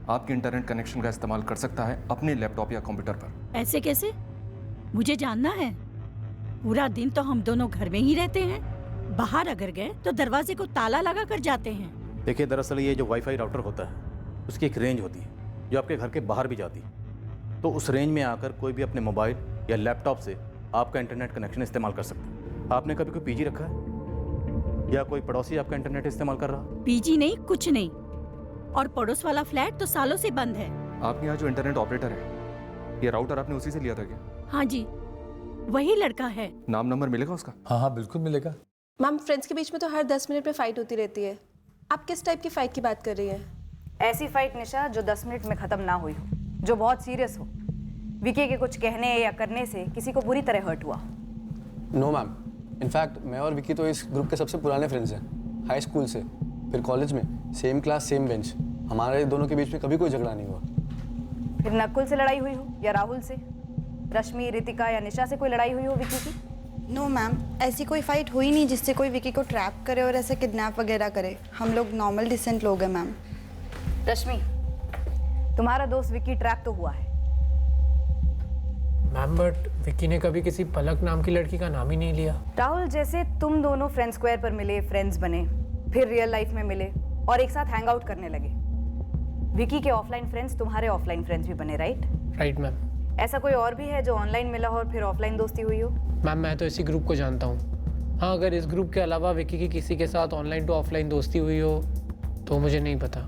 आपके इंटरनेट कनेक्शन का इस्तेमाल कर सकता है अपने लैपटॉप या कंप्यूटर पर। ऐसे कैसे? मुझे जानना है। पूरा दिन तो हम दोनों घर में ही रहते हैं, बाहर अगर गए तो दरवाजे को ताला लगा कर जाते हैं। देखिए, दरअसल ये जो वाईफाई राउटर होता है उसकी एक रेंज होती है जो आपके घर के बाहर भी जाती है। तो उस रेंज में आकर कोई भी अपने मोबाइल या लैपटॉप से आपका इंटरनेट कनेक्शन इस्तेमाल कर सकता है। आपने कभी कोई पीजी रखा है या कोई पड़ोसी आपका इंटरनेट इस्तेमाल कर रहा? पीजी नहीं, कुछ नहीं। और पड़ोस वाला फ्लैट तो सालों से बंद है। आपके यहाँ जो इंटरनेट ऑपरेटर है, ये राउटर आपने उसी से लिया था क्या? हाँ जी, वही लड़का है। नाम नंबर मिलेगा उसका? हाँ हाँ बिल्कुल मिलेगा। मैम, फ्रेंड्स के बीच में तो हर 10 मिनट में फाइट होती रहती है। आप किस टाइप की फाइट की बात कर रही हैं? ऐसी फाइट निशा जो 10 मिनट में ख़त्म ना हुई हो, जो बहुत सीरियस हो। विकी के कुछ कहने या करने से किसी को बुरी तरह हर्ट हुआ। नो मैम, इनफैक्ट मैं और विकी तो इस ग्रुप के सबसे पुराने फ्रेंड्स हैं, हाई स्कूल से, फिर कॉलेज में, सेम क्लास सेम बेंच। हमारे दोनों के बीच में कभी कोई झगड़ा नहीं हुआ। फिर नकुल से लड़ाई हुई हो या राहुल से, रश्मि, रितिका या निशा से कोई लड़ाई हुई हो विकी की? नो मैम, ऐसी कोई फाइट हुई नहीं जिससे कोई विकी को ट्रैप करे और ऐसे किडनैप वगैरह करे। हम लोग नॉर्मल डिसेंट लोग हैं मैम। रश्मि, तुम्हारा दोस्त विकी ट्रैप तो हुआ है। मैम बट विकी ने कभी किसी पलक नाम की लड़की का नाम ही नहीं लिया। राहुल, जैसे तुम दोनों फ्रेंड स्क्वायर पर मिले, फ्रेंड्स बने, फिर रियल लाइफ में मिले और एक साथ हैंग आउट करने लगे, विकी के ऑफलाइन फ्रेंड्स तुम्हारे ऑफलाइन फ्रेंड्स भी बने, राइट? Right ma'am. ऐसा कोई और भी है जो ऑनलाइन मिला हो और फिर ऑफलाइन दोस्ती हुई हो? मैम मैं तो इसी ग्रुप को जानता हूँ। हाँ, अगर इस ग्रुप के अलावा विकी की किसी के साथ ऑनलाइन टू ऑफलाइन दोस्ती हुई हो तो मुझे नहीं पता।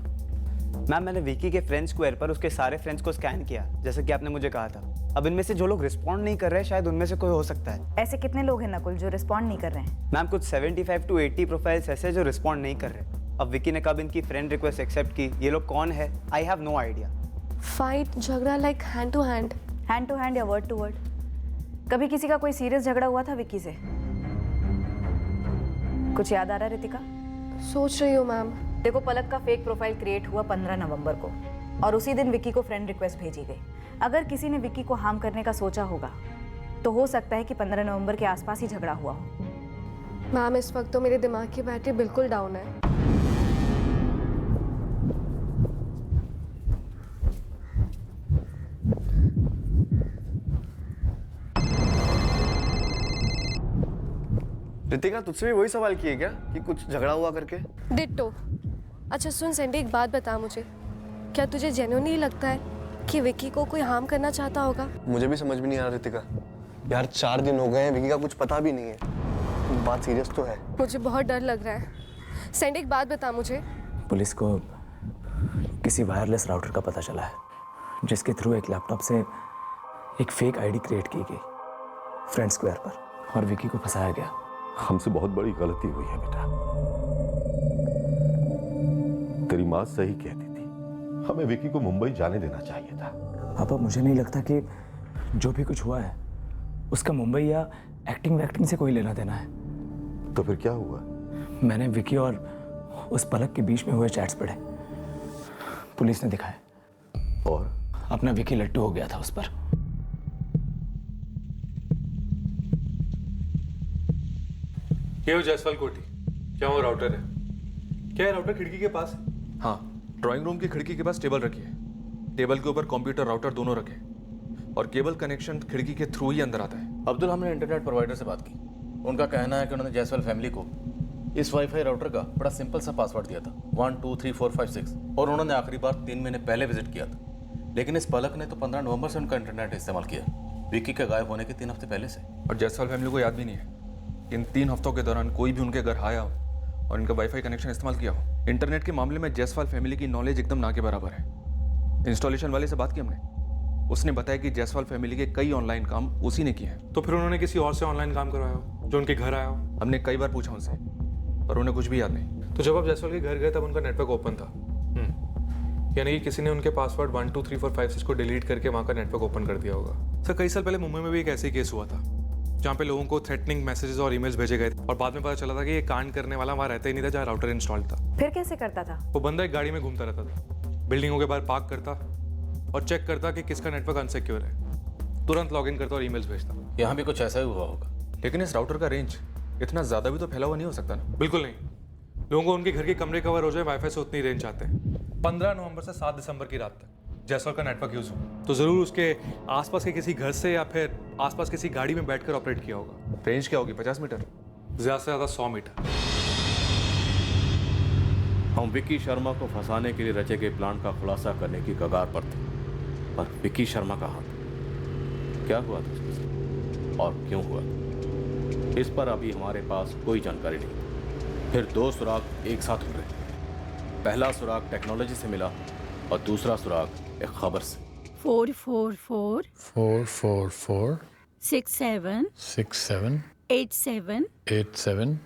मैम, मैंने विकी के फ्रेंड स्क्वायर पर उसके सारे फ्रेंड्स को स्कैन किया, जैसे कि आपने मुझे कहा था। अब इनमें से जो लोग रिस्पॉन्ड नहीं कर रहे हैं, शायद उनमें से कोई हो सकता है। ऐसे कितने लोग हैं नकुल जो रिस्पॉन्ड नहीं कर रहे हैं? मैम, कुछ 75 to 80 प्रोफाइल्स ऐसे जो रिस्पॉन्ड नहीं कर रहे। अब विकी ने कब इनकी फ्रेंड रिक्वेस्ट एक्सेप्ट की, ये लोग कौन है, I have no idea. Fight, झगड़ा like hand to hand? Hand to hand या वर्ड टू वर्ड? कभी किसी का कोई सीरियस झगड़ा हुआ था विकी से? कुछ याद आ रहा है रितिका? सोच रही हूँ मैम। देखो, पलक का फेक प्रोफाइल क्रिएट हुआ 15 नवंबर को और उसी दिन विकी को फ्रेंड रिक्वेस्ट भेजी गई। अगर किसी ने विकी को हार्म करने का सोचा होगा तो हो सकता है कि 15 नवंबर के आसपास ही झगड़ा हुआ हो। मैम, इस वक्त तो मेरे दिमाग की बैटरी बिल्कुल डाउन है। रितिका, तुझसे भी वही सवाल किए क्या कि कुछ झगड़ा हुआ करके? डिट्टो। अच्छा सुन सैंडी, एक बात बता मुझे, क्या तुझे जेन्युइनली लगता है कि विकी को कोई हार्म करना चाहता होगा? मुझे भी समझ में नहीं आ रहा रितिका। यार 4 दिन हो गए हैं, विकी का कुछ पता भी नहीं है। बात सीरियस तो है। मुझे बहुत डर लग रहा है। सैंडी, एक बात बता मुझे। पुलिस को किसी वायरलेस राउटर का पता चला है, जिसके थ्रू एक लैपटॉप से एक फेक आईडी क्रिएट की गई फ्रेंड स्क्वायर पर, और विकी को फंसाया गया। हमसे बहुत बड़ी गलती हुई है बेटा। तेरी माँ सही कहती थी, हमें विकी को मुंबई जाने देना चाहिए था। पापा, मुझे नहीं लगता कि जो भी कुछ हुआ है उसका मुंबई या एक्टिंग से कोई लेना देना है। तो फिर क्या हुआ? मैंने विकी और उस पलक के बीच में हुए चैट्स पढ़े, पुलिस ने दिखाए, और अपना विकी लट्टू हो गया था उस पर। ये हो जायसवाल कोठी, क्या वो राउटर है? क्या है राउटर खिड़की के पास है? हाँ, ड्राइंग रूम की खिड़की के पास टेबल रखी है। टेबल के ऊपर कंप्यूटर राउटर दोनों रखे और केबल कनेक्शन खिड़की के थ्रू ही अंदर आता है। अब्दुल, हमने इंटरनेट प्रोवाइडर से बात की। उनका कहना है कि उन्होंने जायसवाल फैमिली को इस वाईफाई राउटर का बड़ा सिंपल सा पासवर्ड दिया था, 1 2 3 4 5 6, और उन्होंने आखिरी बार 3 महीने पहले विजिट किया था। लेकिन इस पलक ने तो 15 नवंबर से उनका इंटरनेट इस्तेमाल किया, विकी के गायब होने के 3 हफ्ते पहले से। और जायसवाल फैमिली को याद भी नहीं है इन 3 हफ्तों के दौरान कोई भी उनके घर आया और इनका वाईफाई कनेक्शन इस्तेमाल किया हो। इंटरनेट के मामले में जायसवाल फैमिली की नॉलेज एकदम ना के बराबर है। इंस्टॉलेशन वाले से बात की हमने, उसने बताया कि जायसवाल फैमिली के कई ऑनलाइन काम उसी ने किए हैं। तो फिर उन्होंने किसी और से ऑनलाइन काम करवाया हो जो उनके घर आया हो? हमने कई बार पूछा उनसे, पर उन्हें कुछ भी याद नहीं। तो जब आप जायसवाल के घर गए तब उनका नेटवर्क ओपन था, यानी कि किसी ने उनके पासवर्ड 1 2 3 4 5 6 को डिलीट करके वहाँ का नेटवर्क ओपन कर दिया होगा। सर, कई साल पहले मुंबई में भी एक ऐसे ही केस हुआ था जहाँ पे लोगों को थ्रेटनिंग मैसेजेस और ईमेल्स भेजे गए थे और बाद में पता चला था कि ये कांड करने वाला वहाँ रहता ही नहीं था जहाँ राउटर इंस्टॉल था। फिर कैसे करता था? वो बंदा एक गाड़ी में घूमता रहता था, बिल्डिंगों के बाहर पार्क करता और चेक करता कि किसका नेटवर्क अनसिक्योर है, तुरंत लॉगिन करता और ईमेल्स भेजता। यहाँ भी कुछ ऐसा ही हुआ होगा। लेकिन इस राउटर का रेंज इतना ज़्यादा भी तो फैला हुआ नहीं हो सकता ना? बिल्कुल नहीं, लोगों को उनके घर के कमरे कवर हो जाए वाईफाई से उतनी रेंज आते हैं। 15 नवंबर से 7 दिसंबर की रात तक जायसवाल का नेटवर्क यूज हो तो जरूर उसके आसपास के किसी घर से या फिर आसपास किसी गाड़ी में बैठकर ऑपरेट किया होगा। रेंज क्या होगी? 50 मीटर? ज्यादा से ज्यादा 100 मीटर। हम विकी शर्मा को फंसाने के लिए रचे गए प्लान का खुलासा करने की कगार पर थे, पर विकी शर्मा का हाथ क्या हुआ था उसके साथ और क्यों हुआ? इस पर अभी हमारे पास कोई जानकारी नहीं। फिर दो सुराग एक साथ उभरे। पहला सुराग टेक्नोलॉजी से मिला और दूसरा सुराग एक खबर से। 444 444 67 67 87 87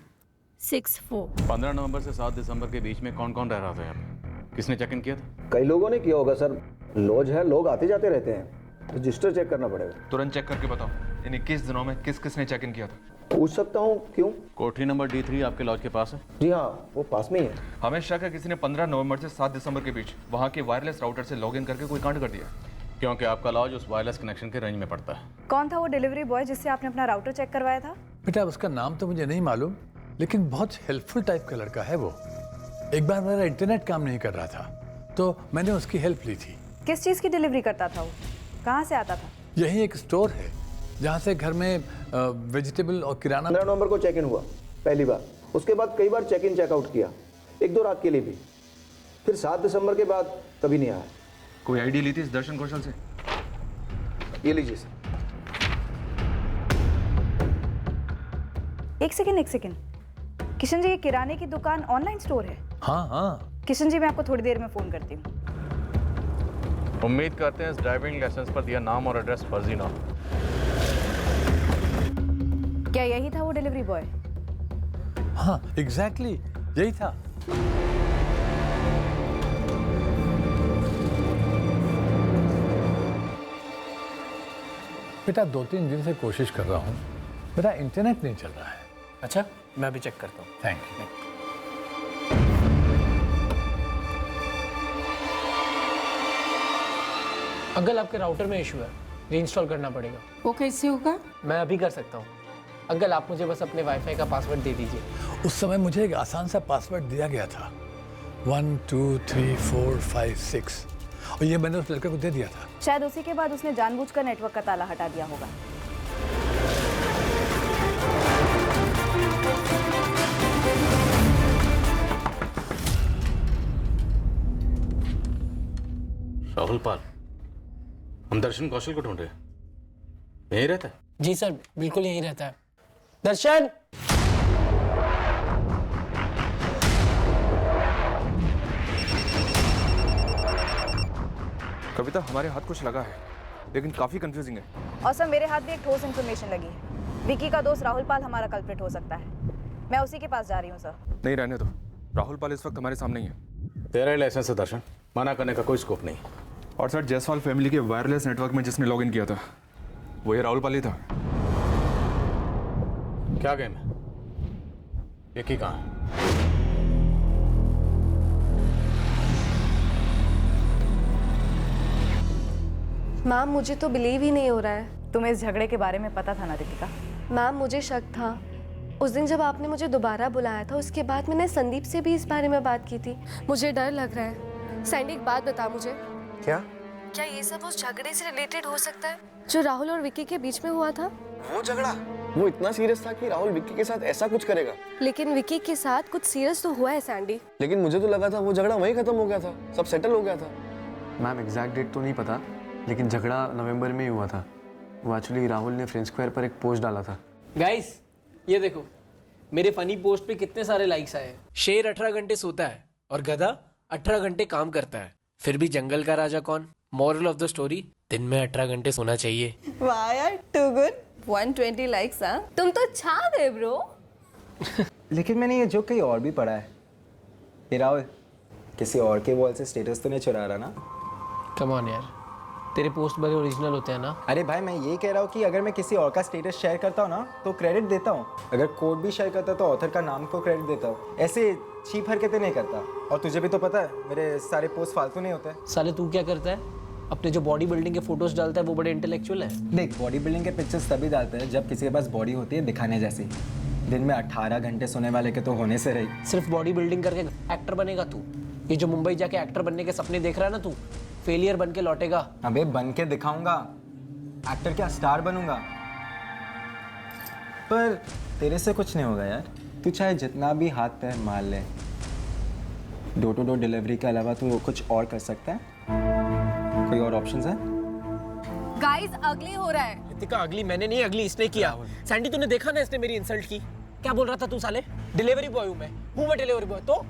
64। 15 नवंबर से 7 दिसंबर के बीच में कौन कौन रह रहा था यहाँ पे? किसने चेक इन किया था? कई लोगों ने किया होगा सर, लॉज है, लोग आते जाते रहते हैं, रजिस्टर चेक करना पड़ेगा। तुरंत चेक करके बताओ इन 21 दिनों में किस किसने चेक इन किया था। पूछ सकता हूँ, क्यों? कोठरी नंबर D3 आपके लॉज के पास है? जी हाँ, वो पास में ही है। हमें शक है किसी ने 15 नवंबर से 7 दिसंबर के बीच वहाँ के वायरलेस राउटर से लॉगिन करके कोई कांड कर दिया, क्योंकि आपका लॉज उस वायरलेस कनेक्शन के रेंज में पड़ता है। कौन था वो डिलीवरी बॉय जिससे आपने अपना राउटर चेक करवाया था? बेटा उसका नाम तो मुझे नहीं मालूम, लेकिन बहुत हेल्पफुल टाइप का लड़का है वो। एक बार मेरा इंटरनेट काम नहीं कर रहा था तो मैंने उसकी हेल्प ली थी। किस चीज़ की डिलीवरी करता था वो? कहाँ से आता था? यही एक स्टोर है जहाँ से घर में वेजिटेबल और किराना। 15 नवंबर को चेक इन हुआ पहली बार, उसके बाद कई बार चेक इन चेकआउट किया, 1-2 रात के लिए भी। फिर 7 दिसंबर के बाद कभी नहीं आया। कोई आईडी ली थी इस दर्शन कौशल से? ये लीजिए सर। एक सेकेंड। किशन जी, ये किराने की दुकान ऑनलाइन स्टोर है? हाँ हाँ। किशन जी, मैं आपको थोड़ी देर में फ़ोन करती हूँ। उम्मीद करते हैं इस ड्राइविंग लाइसेंस पर दिया नाम और एड्रेस फर्जी ना हो। क्या यही था वो डिलीवरी बॉय? हाँ एग्जैक्टली यही था। बेटा 2-3 दिन से कोशिश कर रहा हूँ, मेरा इंटरनेट नहीं चल रहा है। अच्छा, मैं भी चेक करता हूँ। Thank you. अंकल, आपके राउटर में इशू है, रीइंस्टॉल करना पड़ेगा। वो कैसे होगा? मैं अभी कर सकता हूँ। अंकल, आप मुझे बस अपने वाईफाई का पासवर्ड दे दीजिए। उस समय मुझे एक आसान सा पासवर्ड दिया गया था, 1 2 3 4 5 6, और ये मैंने उस लड़के को दे दिया था। शायद उसी के बाद उसने जानबूझकर नेटवर्क का ताला हटा दिया होगा। राहुल पाल, हम दर्शन कौशल को ढूंढ रहे हैं। यहीं रहता है? जी सर, बिल्कुल यहीं रहता है। दर्शन! कविता, हमारे हाथ कुछ लगा है लेकिन काफी कंफ्यूजिंग है। और सर, मेरे हाथ भी एक ठोस इन्फॉर्मेशन लगी है। विकी का दोस्त राहुल पाल हमारा कल्प्रिट हो सकता है। मैं उसी के पास जा रही हूँ सर। नहीं, रहने दो। राहुल पाल इस वक्त हमारे सामने ही है। तेरा ही लाइसेंस है दर्शन, मना करने का कोई स्कोप नहीं। और सर, जायसवाल फैमिली के वायरलेस नेटवर्क में जिसने लॉगिन किया था वो ये राहुल पाल ही था। क्या गेम है? विकी कहाँ है? मैम, मुझे तो बिलीव ही नहीं हो रहा है। तुम्हें इस झगड़े के बारे में पता था ना रितिका? मैम, मुझे शक था। उस दिन जब आपने मुझे दोबारा बुलाया था, उसके बाद मैंने संदीप से भी इस बारे में बात की थी। मुझे डर लग रहा है। सैंडी, एक बात बता मुझे। क्या ये सब उस झगड़े से रिलेटेड हो सकता है जो राहुल और विक्की के बीच में हुआ था? वो झगड़ा वो इतना सीरियस था कि राहुल विक्की के साथ ऐसा कुछ करेगा? लेकिन विक्की के साथ कुछ सीरियस तो हुआ है सैंडी। लेकिन मुझे तो लगा था वो झगड़ा वहीं खत्म हो गया था, सब सेटल हो गया था। मैम, एग्जैक्ट डेट तो नहीं पता, लेकिन झगड़ा नवंबर में ही हुआ था। वो एक्चुअली राहुल ने फ्रेंड स्क्वायर पर एक पोस्ट डाला था। गाइस, ये देखो मेरे फनी पोस्ट पे कितने सारे लाइक्स आए। शेर 18 घंटे सोता है और गधा 18 घंटे काम करता है, फिर भी जंगल का राजा कौन? मॉरल ऑफ द स्टोरी, दिन में 18 घंटे सोना चाहिए। वाह यार, टू गुड। 120 लाइक्स। हाँ, तुम तो छा गए ब्रो। लेकिन मैंने ये जोक कहीं और भी पढ़ा है। ये राहुल किसी और के वॉल से स्टेटस तो नहीं चुरा रहा ना? कम ऑन यार, तेरे पोस्ट बड़े ओरिजिनल होते हैं ना। अरे भाई, मैं ये कह रहा हूँ कि अगर मैं किसी और का स्टेटस शेयर करता हूँ ना तो क्रेडिट देता हूँ। अगर कोड भी शेयर करता तो ऑथर का नाम को क्रेडिट देता हूँ। ऐसे चीप हरकतें नहीं करता। और तुझे भी तो पता है मेरे सारे पोस्ट फालतू नहीं होते। साले तू क्या करता है? अपने जो बॉडी बिल्डिंग के फोटोज डालता है वो बड़े इंटेलेक्चुअल है। देख, बॉडी बिल्डिंग के पिक्चर्स तभी डालते हैं जब किसी के पास बॉडी होती है दिखाने जैसी। दिन में 18 घंटे सोने वाले के तो होने से रही। सिर्फ बॉडी बिल्डिंग करके एक्टर बनेगा तू? ये जो मुंबई जाके एक्टर बनने के सपने देख रहा है ना तू, फेलियर बन के लौटेगा। अबे बन के दिखाऊंगा। एक्टर क्या, स्टार बनूंगा। पर तेरे से कुछ नहीं होगा यार। तू चाहे जितना भी हाथ पैर मार ले, डोर टू डोर डिलीवरी के अलावा तू कुछ और कर सकता है? कोई और ऑप्शंस है? गाइस अगली हो रहा है। रितिका अगली मैंने नहीं, अगली इसने किया। सैंडी तूने देखा ना इसने मेरी इंसल्ट की। क्या बोल रहा था तू साले? डिलीवरी बॉय हूँ मैं डिलीवरी बॉय। तो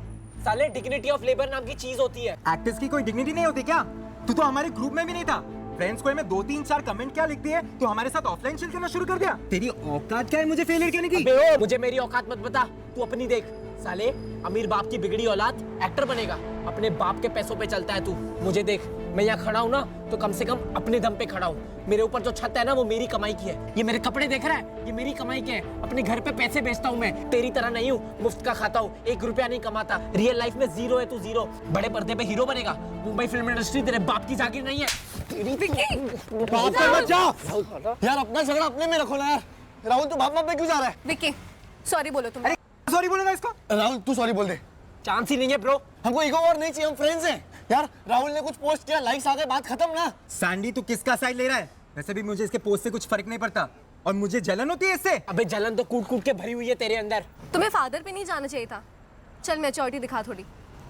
साले डिग्निटी ऑफ लेबर नाम की चीज होती है। एक्टर्स की कोई डिग्निटी नहीं होती क्या? तू तो हमारे ग्रुप में भी नहीं था। फ्रेंड्स स्क्वायर में 2-3-4 कमेंट क्या लिखती है, तो हमारे साथ ऑफलाइन चिल करना शुरू कर दिया। तेरी औकात क्या है मुझे फेलियर कहने की? अबे ओ, मुझे मेरी औकात मत बता, तू अपनी देख। साले अमीर बाप की बिगड़ी औलाद एक्टर बनेगा, अपने बाप के पैसों पे चलता है तू। मुझे देख, मैं यहाँ खड़ा हूँ ना तो कम से कम अपने दम पे खड़ा हूँ। मेरे ऊपर जो छत है ना वो मेरी कमाई की है। ये मेरे कपड़े देख रहा है, ये मेरी कमाई के हैं। अपने घर पे पैसे बेचता हूँ मैं, तेरी तरह नहीं हूँ मुफ्त का खाता हूँ, 1 रुपया नहीं कमाता। रियल लाइफ में जीरो है तू, जीरो। बड़े पर्दे पे हीरो बनेगा। मुंबई फिल्म इंडस्ट्री तेरे बाप की जागीर नहीं है। यार अपना झगड़ा अपने में रखो ना यार। राहुल तू बाप पे क्यों जा रहा है? विक्की सॉरी बोलो तुम। सॉरी बोलूंगा इसको? राहुल तू सॉरी बोल दे। चांस ही नहीं है ब्रो। हमको ईगो और नहीं चाहिए, हम फ्रेंड्स हैं यार। राहुल ने कुछ पोस्ट किया, लाइक्स आ गए, बात खत्म ना। सैंडी तू किसका साइड ले रहा है? वैसे भी मुझे इसके पोस्ट से कुछ फर्क नहीं पड़ता और मुझे जलन होती है इससे। अबे जलन तो कूट कूट के भरी हुई है तेरे अंदर। तुम्हें फादर पे नहीं जाना चाहिए था। चल मैच्योरिटी दिखा थोड़ी।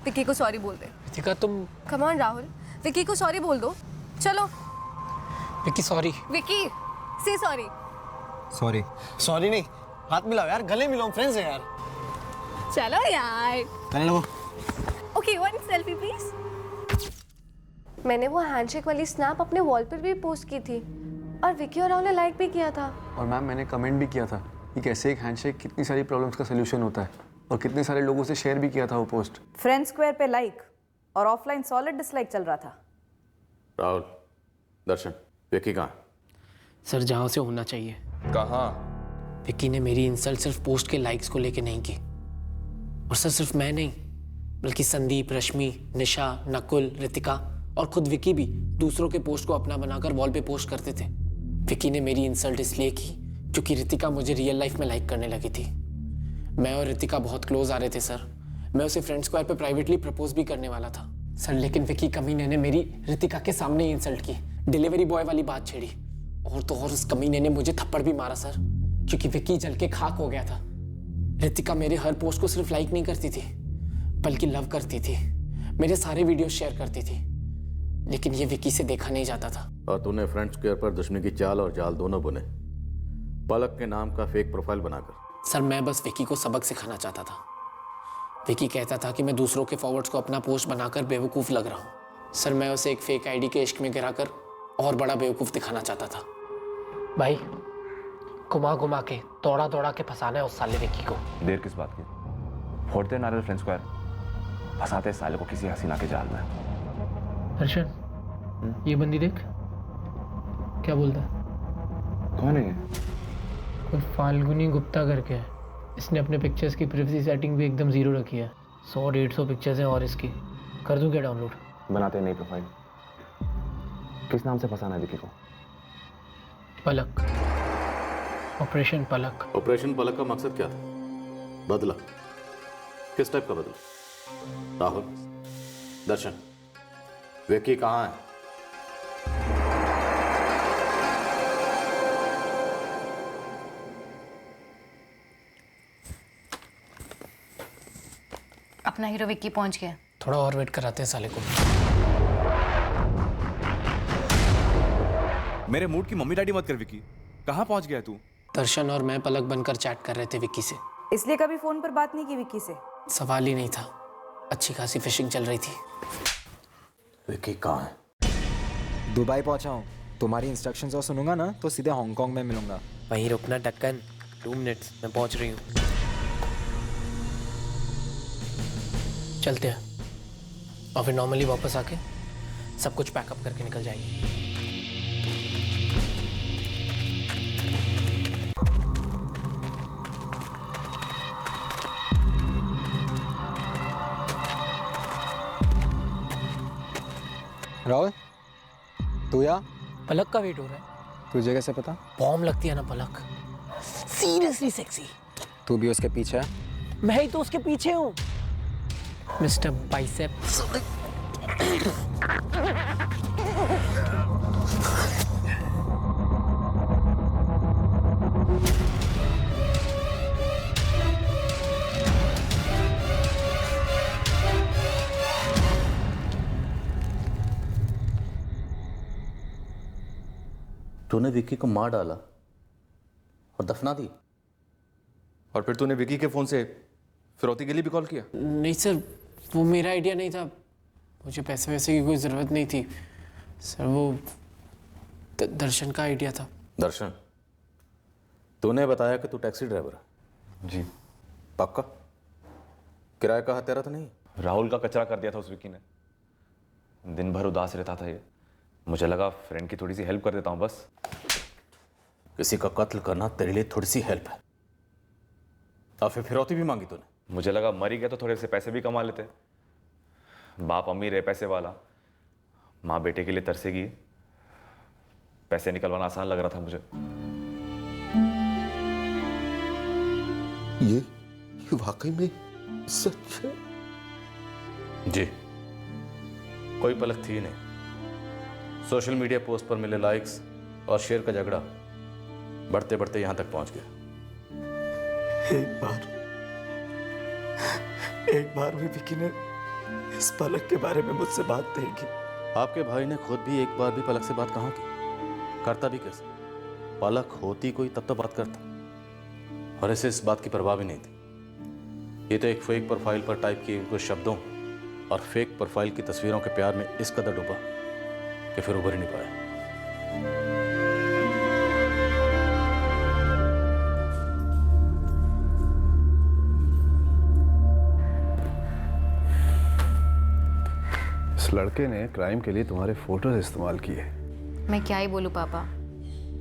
विक्की को सॉरी बोल दे। रितिका तुम। कम ऑन राहुल, विक्की को सॉरी बोल दो। चलो विक्की सॉरी। विक्की से सॉरी। सॉरी। सॉरी नहीं, हाथ मिलाओ यार, गले मिलाओ, फ्रेंड्स हैं यार। चलो यार। कर लो। Okay one selfie please. मैंने वो हैंडशेक वाली स्नैप अपने वॉल पर भी पोस्ट की थी और विक्की और राहुल ने लाइक भी किया था। और मैम मैंने कमेंट भी किया था कि कैसे एक हैंडशेक कितनी सारी प्रॉब्लम्स का सोल्यूशन होता है, और कितने सारे लोगों से शेयर भी किया था वो पोस्ट। फ्रेंड्स स्क्वायर पे लाइक और ऑफलाइन सॉलिड डिसलाइक चल रहा था। राहुल, दर्शन, विक्की कहाँ? सर जहाँ से होना चाहिए। कहाँ? विक्की ने मेरी इंसल्ट सिर्फ पोस्ट के लाइक्स को लेके नहीं की। और सर सिर्फ मैं नहीं, बल्कि संदीप, रश्मि, निशा, नकुल, रितिका और खुद विक्की भी दूसरों के पोस्ट को अपना बनाकर वॉल पे पोस्ट करते थे। विक्की ने मेरी इंसल्ट इसलिए की क्योंकि रितिका मुझे रियल लाइफ में लाइक करने लगी थी। मैं और रितिका बहुत क्लोज आ रहे थे सर। मैं उसे फ्रेंड स्क्वायर पे प्राइवेटली प्रपोज भी करने वाला था सर, लेकिन विक्की कमीने ने मेरी रितिका के सामने ही इंसल्ट की, डिलीवरी बॉय वाली बात छेड़ी। और तो और उस कमीने ने मुझे थप्पड़ भी मारा सर, क्योंकि विक्की जल के खाक हो गया था। रितिका मेरे हर पोस्ट को सिर्फ लाइक नहीं करती थी, बल्कि लव करती थी, मेरे सारे वीडियो शेयर करती थी, लेकिन ये विक्की से देखा नहीं जाता था। और तूने फ्रेंड स्क्वायर पर दुश्मनी की चाल और जाल दोनों बुने, पलक के नाम का फेक प्रोफाइल बनाकर। सर मैं बस विक्की को सबक सिखाना चाहता था। विक्की कहता था कि मैं दूसरों के फॉरवर्ड्स को अपना पोस्ट बनाकर बेवकूफ़ लग रहा हूँ। सर मैं उसे एक फेक आईडी के इश्क में गिराकर और बड़ा बेवकूफ़ दिखाना चाहता था। भाई घुमा घुमा के दौड़ा दौड़ा के फंसाना है उस साले विक्की को। देर किस बात की? फोड़ते नारियल फ्रेंड स्क्वायर, फंसाते साले को किसी हसीना के जाल में। हर्षन ये बंदी देख क्या बोलता है। कौन है ये? कोई फाल्गुनी गुप्ता करके है। इसने अपने पिक्चर्स की प्राइवेसी सेटिंग भी एकदम जीरो रखी है। 100-150 पिक्चर्स हैं और इसकी। कर दूं क्या डाउनलोड? बनाते नई प्रोफाइल। किस नाम से फंसाना है विकी को? पलक, ऑपरेशन पलक। ऑपरेशन पलक का मकसद क्या था? बदला? किस टाइप का बदला? राहुल, दर्शन, विक्की कहाँ है? अपना हीरो विक्की पहुंच गया। थोड़ा और वेट कराते हैं साले को। मेरे मूड की मम्मी डैडी मत कर विकी। कहाँ पहुंच गया तू? दर्शन और मैं पलक बनकर चैट कर रहे थे विक्की से। इसलिए कभी फोन पर बात नहीं की विक्की से? सवाल ही नहीं था, अच्छी खासी फिशिंग चल रही थी। विक्की कहाँ है? दुबई पहुंचा हूँ। तुम्हारी इंस्ट्रक्शंस और सुनूंगा ना तो सीधे हांगकांग में मिलूंगा। वहीं रुकना ढक्कन, 2 मिनट्स मैं पहुंच रही हूँ। चलते हैं और फिर नॉर्मली वापस आके सब कुछ पैकअप करके निकल जाएंगे। राहुल तू या पलक का वेट हो रहा है। तुझे कैसे पता? बॉम्ब लगती है ना पलक, सीरियसली सेक्सी। तू भी उसके पीछे है? मैं ही तो उसके पीछे हूँ मिस्टर बाइसेप्स। तूने विक्की को मार डाला और दफना दी, और फिर तूने विकी के फ़ोन से फिरौती के लिए भी कॉल किया? नहीं सर, वो मेरा आइडिया नहीं था। मुझे पैसे वैसे की कोई ज़रूरत नहीं थी सर, वो दर्शन का आइडिया था। दर्शन, तूने बताया कि तू टैक्सी ड्राइवर है? जी। पक्का? किराए का हत्यारा तो नहीं? राहुल का कचरा कर दिया था उस विक्की ने। दिन भर उदास रहता था ये, मुझे लगा फ्रेंड की थोड़ी सी हेल्प कर देता हूँ बस। किसी का कत्ल करना तेरे लिए थोड़ी सी हेल्प है, और फिर फिरौती भी मांगी तूने? मुझे लगा मर ही गया तो थोड़े से पैसे भी कमा लेते। बाप अमीर है, पैसे वाला, माँ बेटे के लिए तरसेगी, पैसे निकलवाना आसान लग रहा था मुझे। ये वाकई में सच है? जी, कोई पलक थी नहीं। सोशल मीडिया पोस्ट पर मिले लाइक्स और शेयर का झगड़ा बढ़ते बढ़ते यहां तक पहुंच गया। एक बार भी विकी ने इस पलक के बारे में मुझसे बात नहीं की। आपके भाई ने खुद भी एक बार भी पलक से बात कहाँ की? करता भी कैसे? पलक होती कोई तब तो बात करता, और ऐसे इस बात की परवाह भी नहीं थी। ये तो एक फेक प्रोफाइल पर टाइप किए कुछ शब्दों और फेक प्रोफाइल की तस्वीरों के प्यार में इस कदर डूबा कि फिर उभर ही नहीं पाया। इस लड़के ने क्राइम के लिए तुम्हारे फोटोज इस्तेमाल किए। मैं क्या ही बोलूं पापा,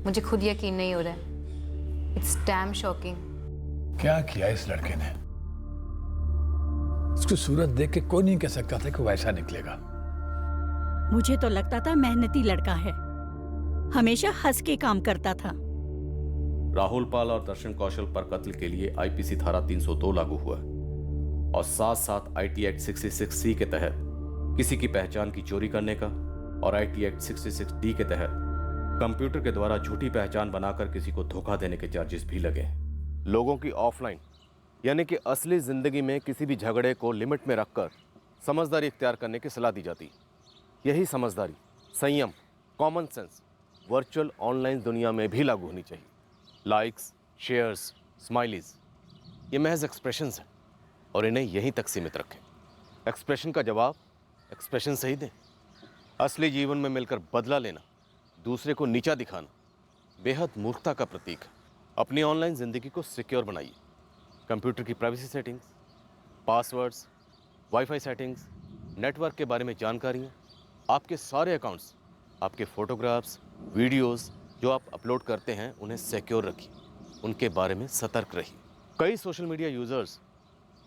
मुझे खुद यकीन नहीं हो रहा है। It's damn shocking. क्या किया इस लड़के ने? उसकी सूरत देख के कोई नहीं कह सकता था कि वो ऐसा निकलेगा। मुझे तो लगता था मेहनती लड़का है, हमेशा हंस के काम करता था। राहुल पाल और दर्शन कौशल पर कत्ल के लिए आईपीसी धारा 302 लागू हुआ और साथ साथ आईटी एक्ट 66C के तहत किसी की पहचान की चोरी करने का और आईटी एक्ट 66D के तहत कंप्यूटर के द्वारा झूठी पहचान बनाकर किसी को धोखा देने के चार्जेस भी लगे। लोगों की ऑफलाइन यानी कि असली जिंदगी में किसी भी झगड़े को लिमिट में रखकर समझदारी इख्तियार करने की सलाह दी जाती। यही समझदारी, संयम, कॉमन सेंस वर्चुअल ऑनलाइन दुनिया में भी लागू होनी चाहिए। लाइक्स, शेयर्स, स्माइलीज ये महज एक्सप्रेशंस हैं और इन्हें यहीं तक सीमित रखें। एक्सप्रेशन का जवाब एक्सप्रेशन से ही दें। असली जीवन में मिलकर बदला लेना, दूसरे को नीचा दिखाना बेहद मूर्खता का प्रतीक है। अपनी ऑनलाइन ज़िंदगी को सिक्योर बनाइए। कंप्यूटर की privacy settings, passwords, wifi settings, network के बारे में जानकारियाँ, आपके सारे अकाउंट्स, आपके फोटोग्राफ्स, वीडियोस जो आप अपलोड करते हैं उन्हें सिक्योर रखिए। उनके बारे में सतर्क रहिए। कई सोशल मीडिया यूज़र्स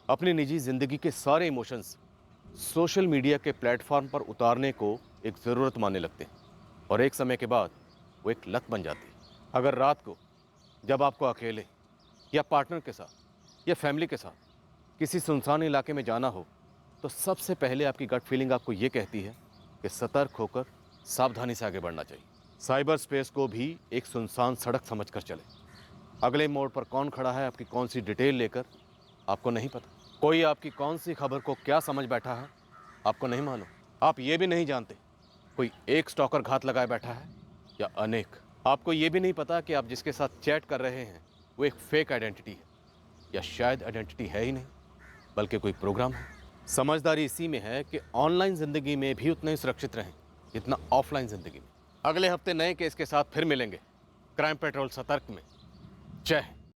अपनी निजी ज़िंदगी के सारे इमोशंस सोशल मीडिया के प्लेटफॉर्म पर उतारने को एक ज़रूरत मानने लगते हैं और एक समय के बाद वो एक लत बन जाती है। अगर रात को जब आपको अकेले या पार्टनर के साथ या फैमिली के साथ किसी सुनसान इलाके में जाना हो तो सबसे पहले आपकी गट फीलिंग आपको ये कहती है कि सतर्क होकर सावधानी से आगे बढ़ना चाहिए। साइबर स्पेस को भी एक सुनसान सड़क समझकर चले। अगले मोड़ पर कौन खड़ा है, आपकी कौन सी डिटेल लेकर, आपको नहीं पता। कोई आपकी कौन सी खबर को क्या समझ बैठा है, आपको नहीं मालूम। आप ये भी नहीं जानते कोई एक स्टॉकर घात लगाए बैठा है या अनेक। आपको ये भी नहीं पता कि आप जिसके साथ चैट कर रहे हैं वो एक फेक आइडेंटिटी है या शायद आइडेंटिटी है ही नहीं बल्कि कोई प्रोग्राम है। समझदारी इसी में है कि ऑनलाइन ज़िंदगी में भी उतना ही सुरक्षित रहें जितना ऑफलाइन ज़िंदगी में। अगले हफ्ते नए केस के साथ फिर मिलेंगे क्राइम पेट्रोल सतर्क में। जय हिंद।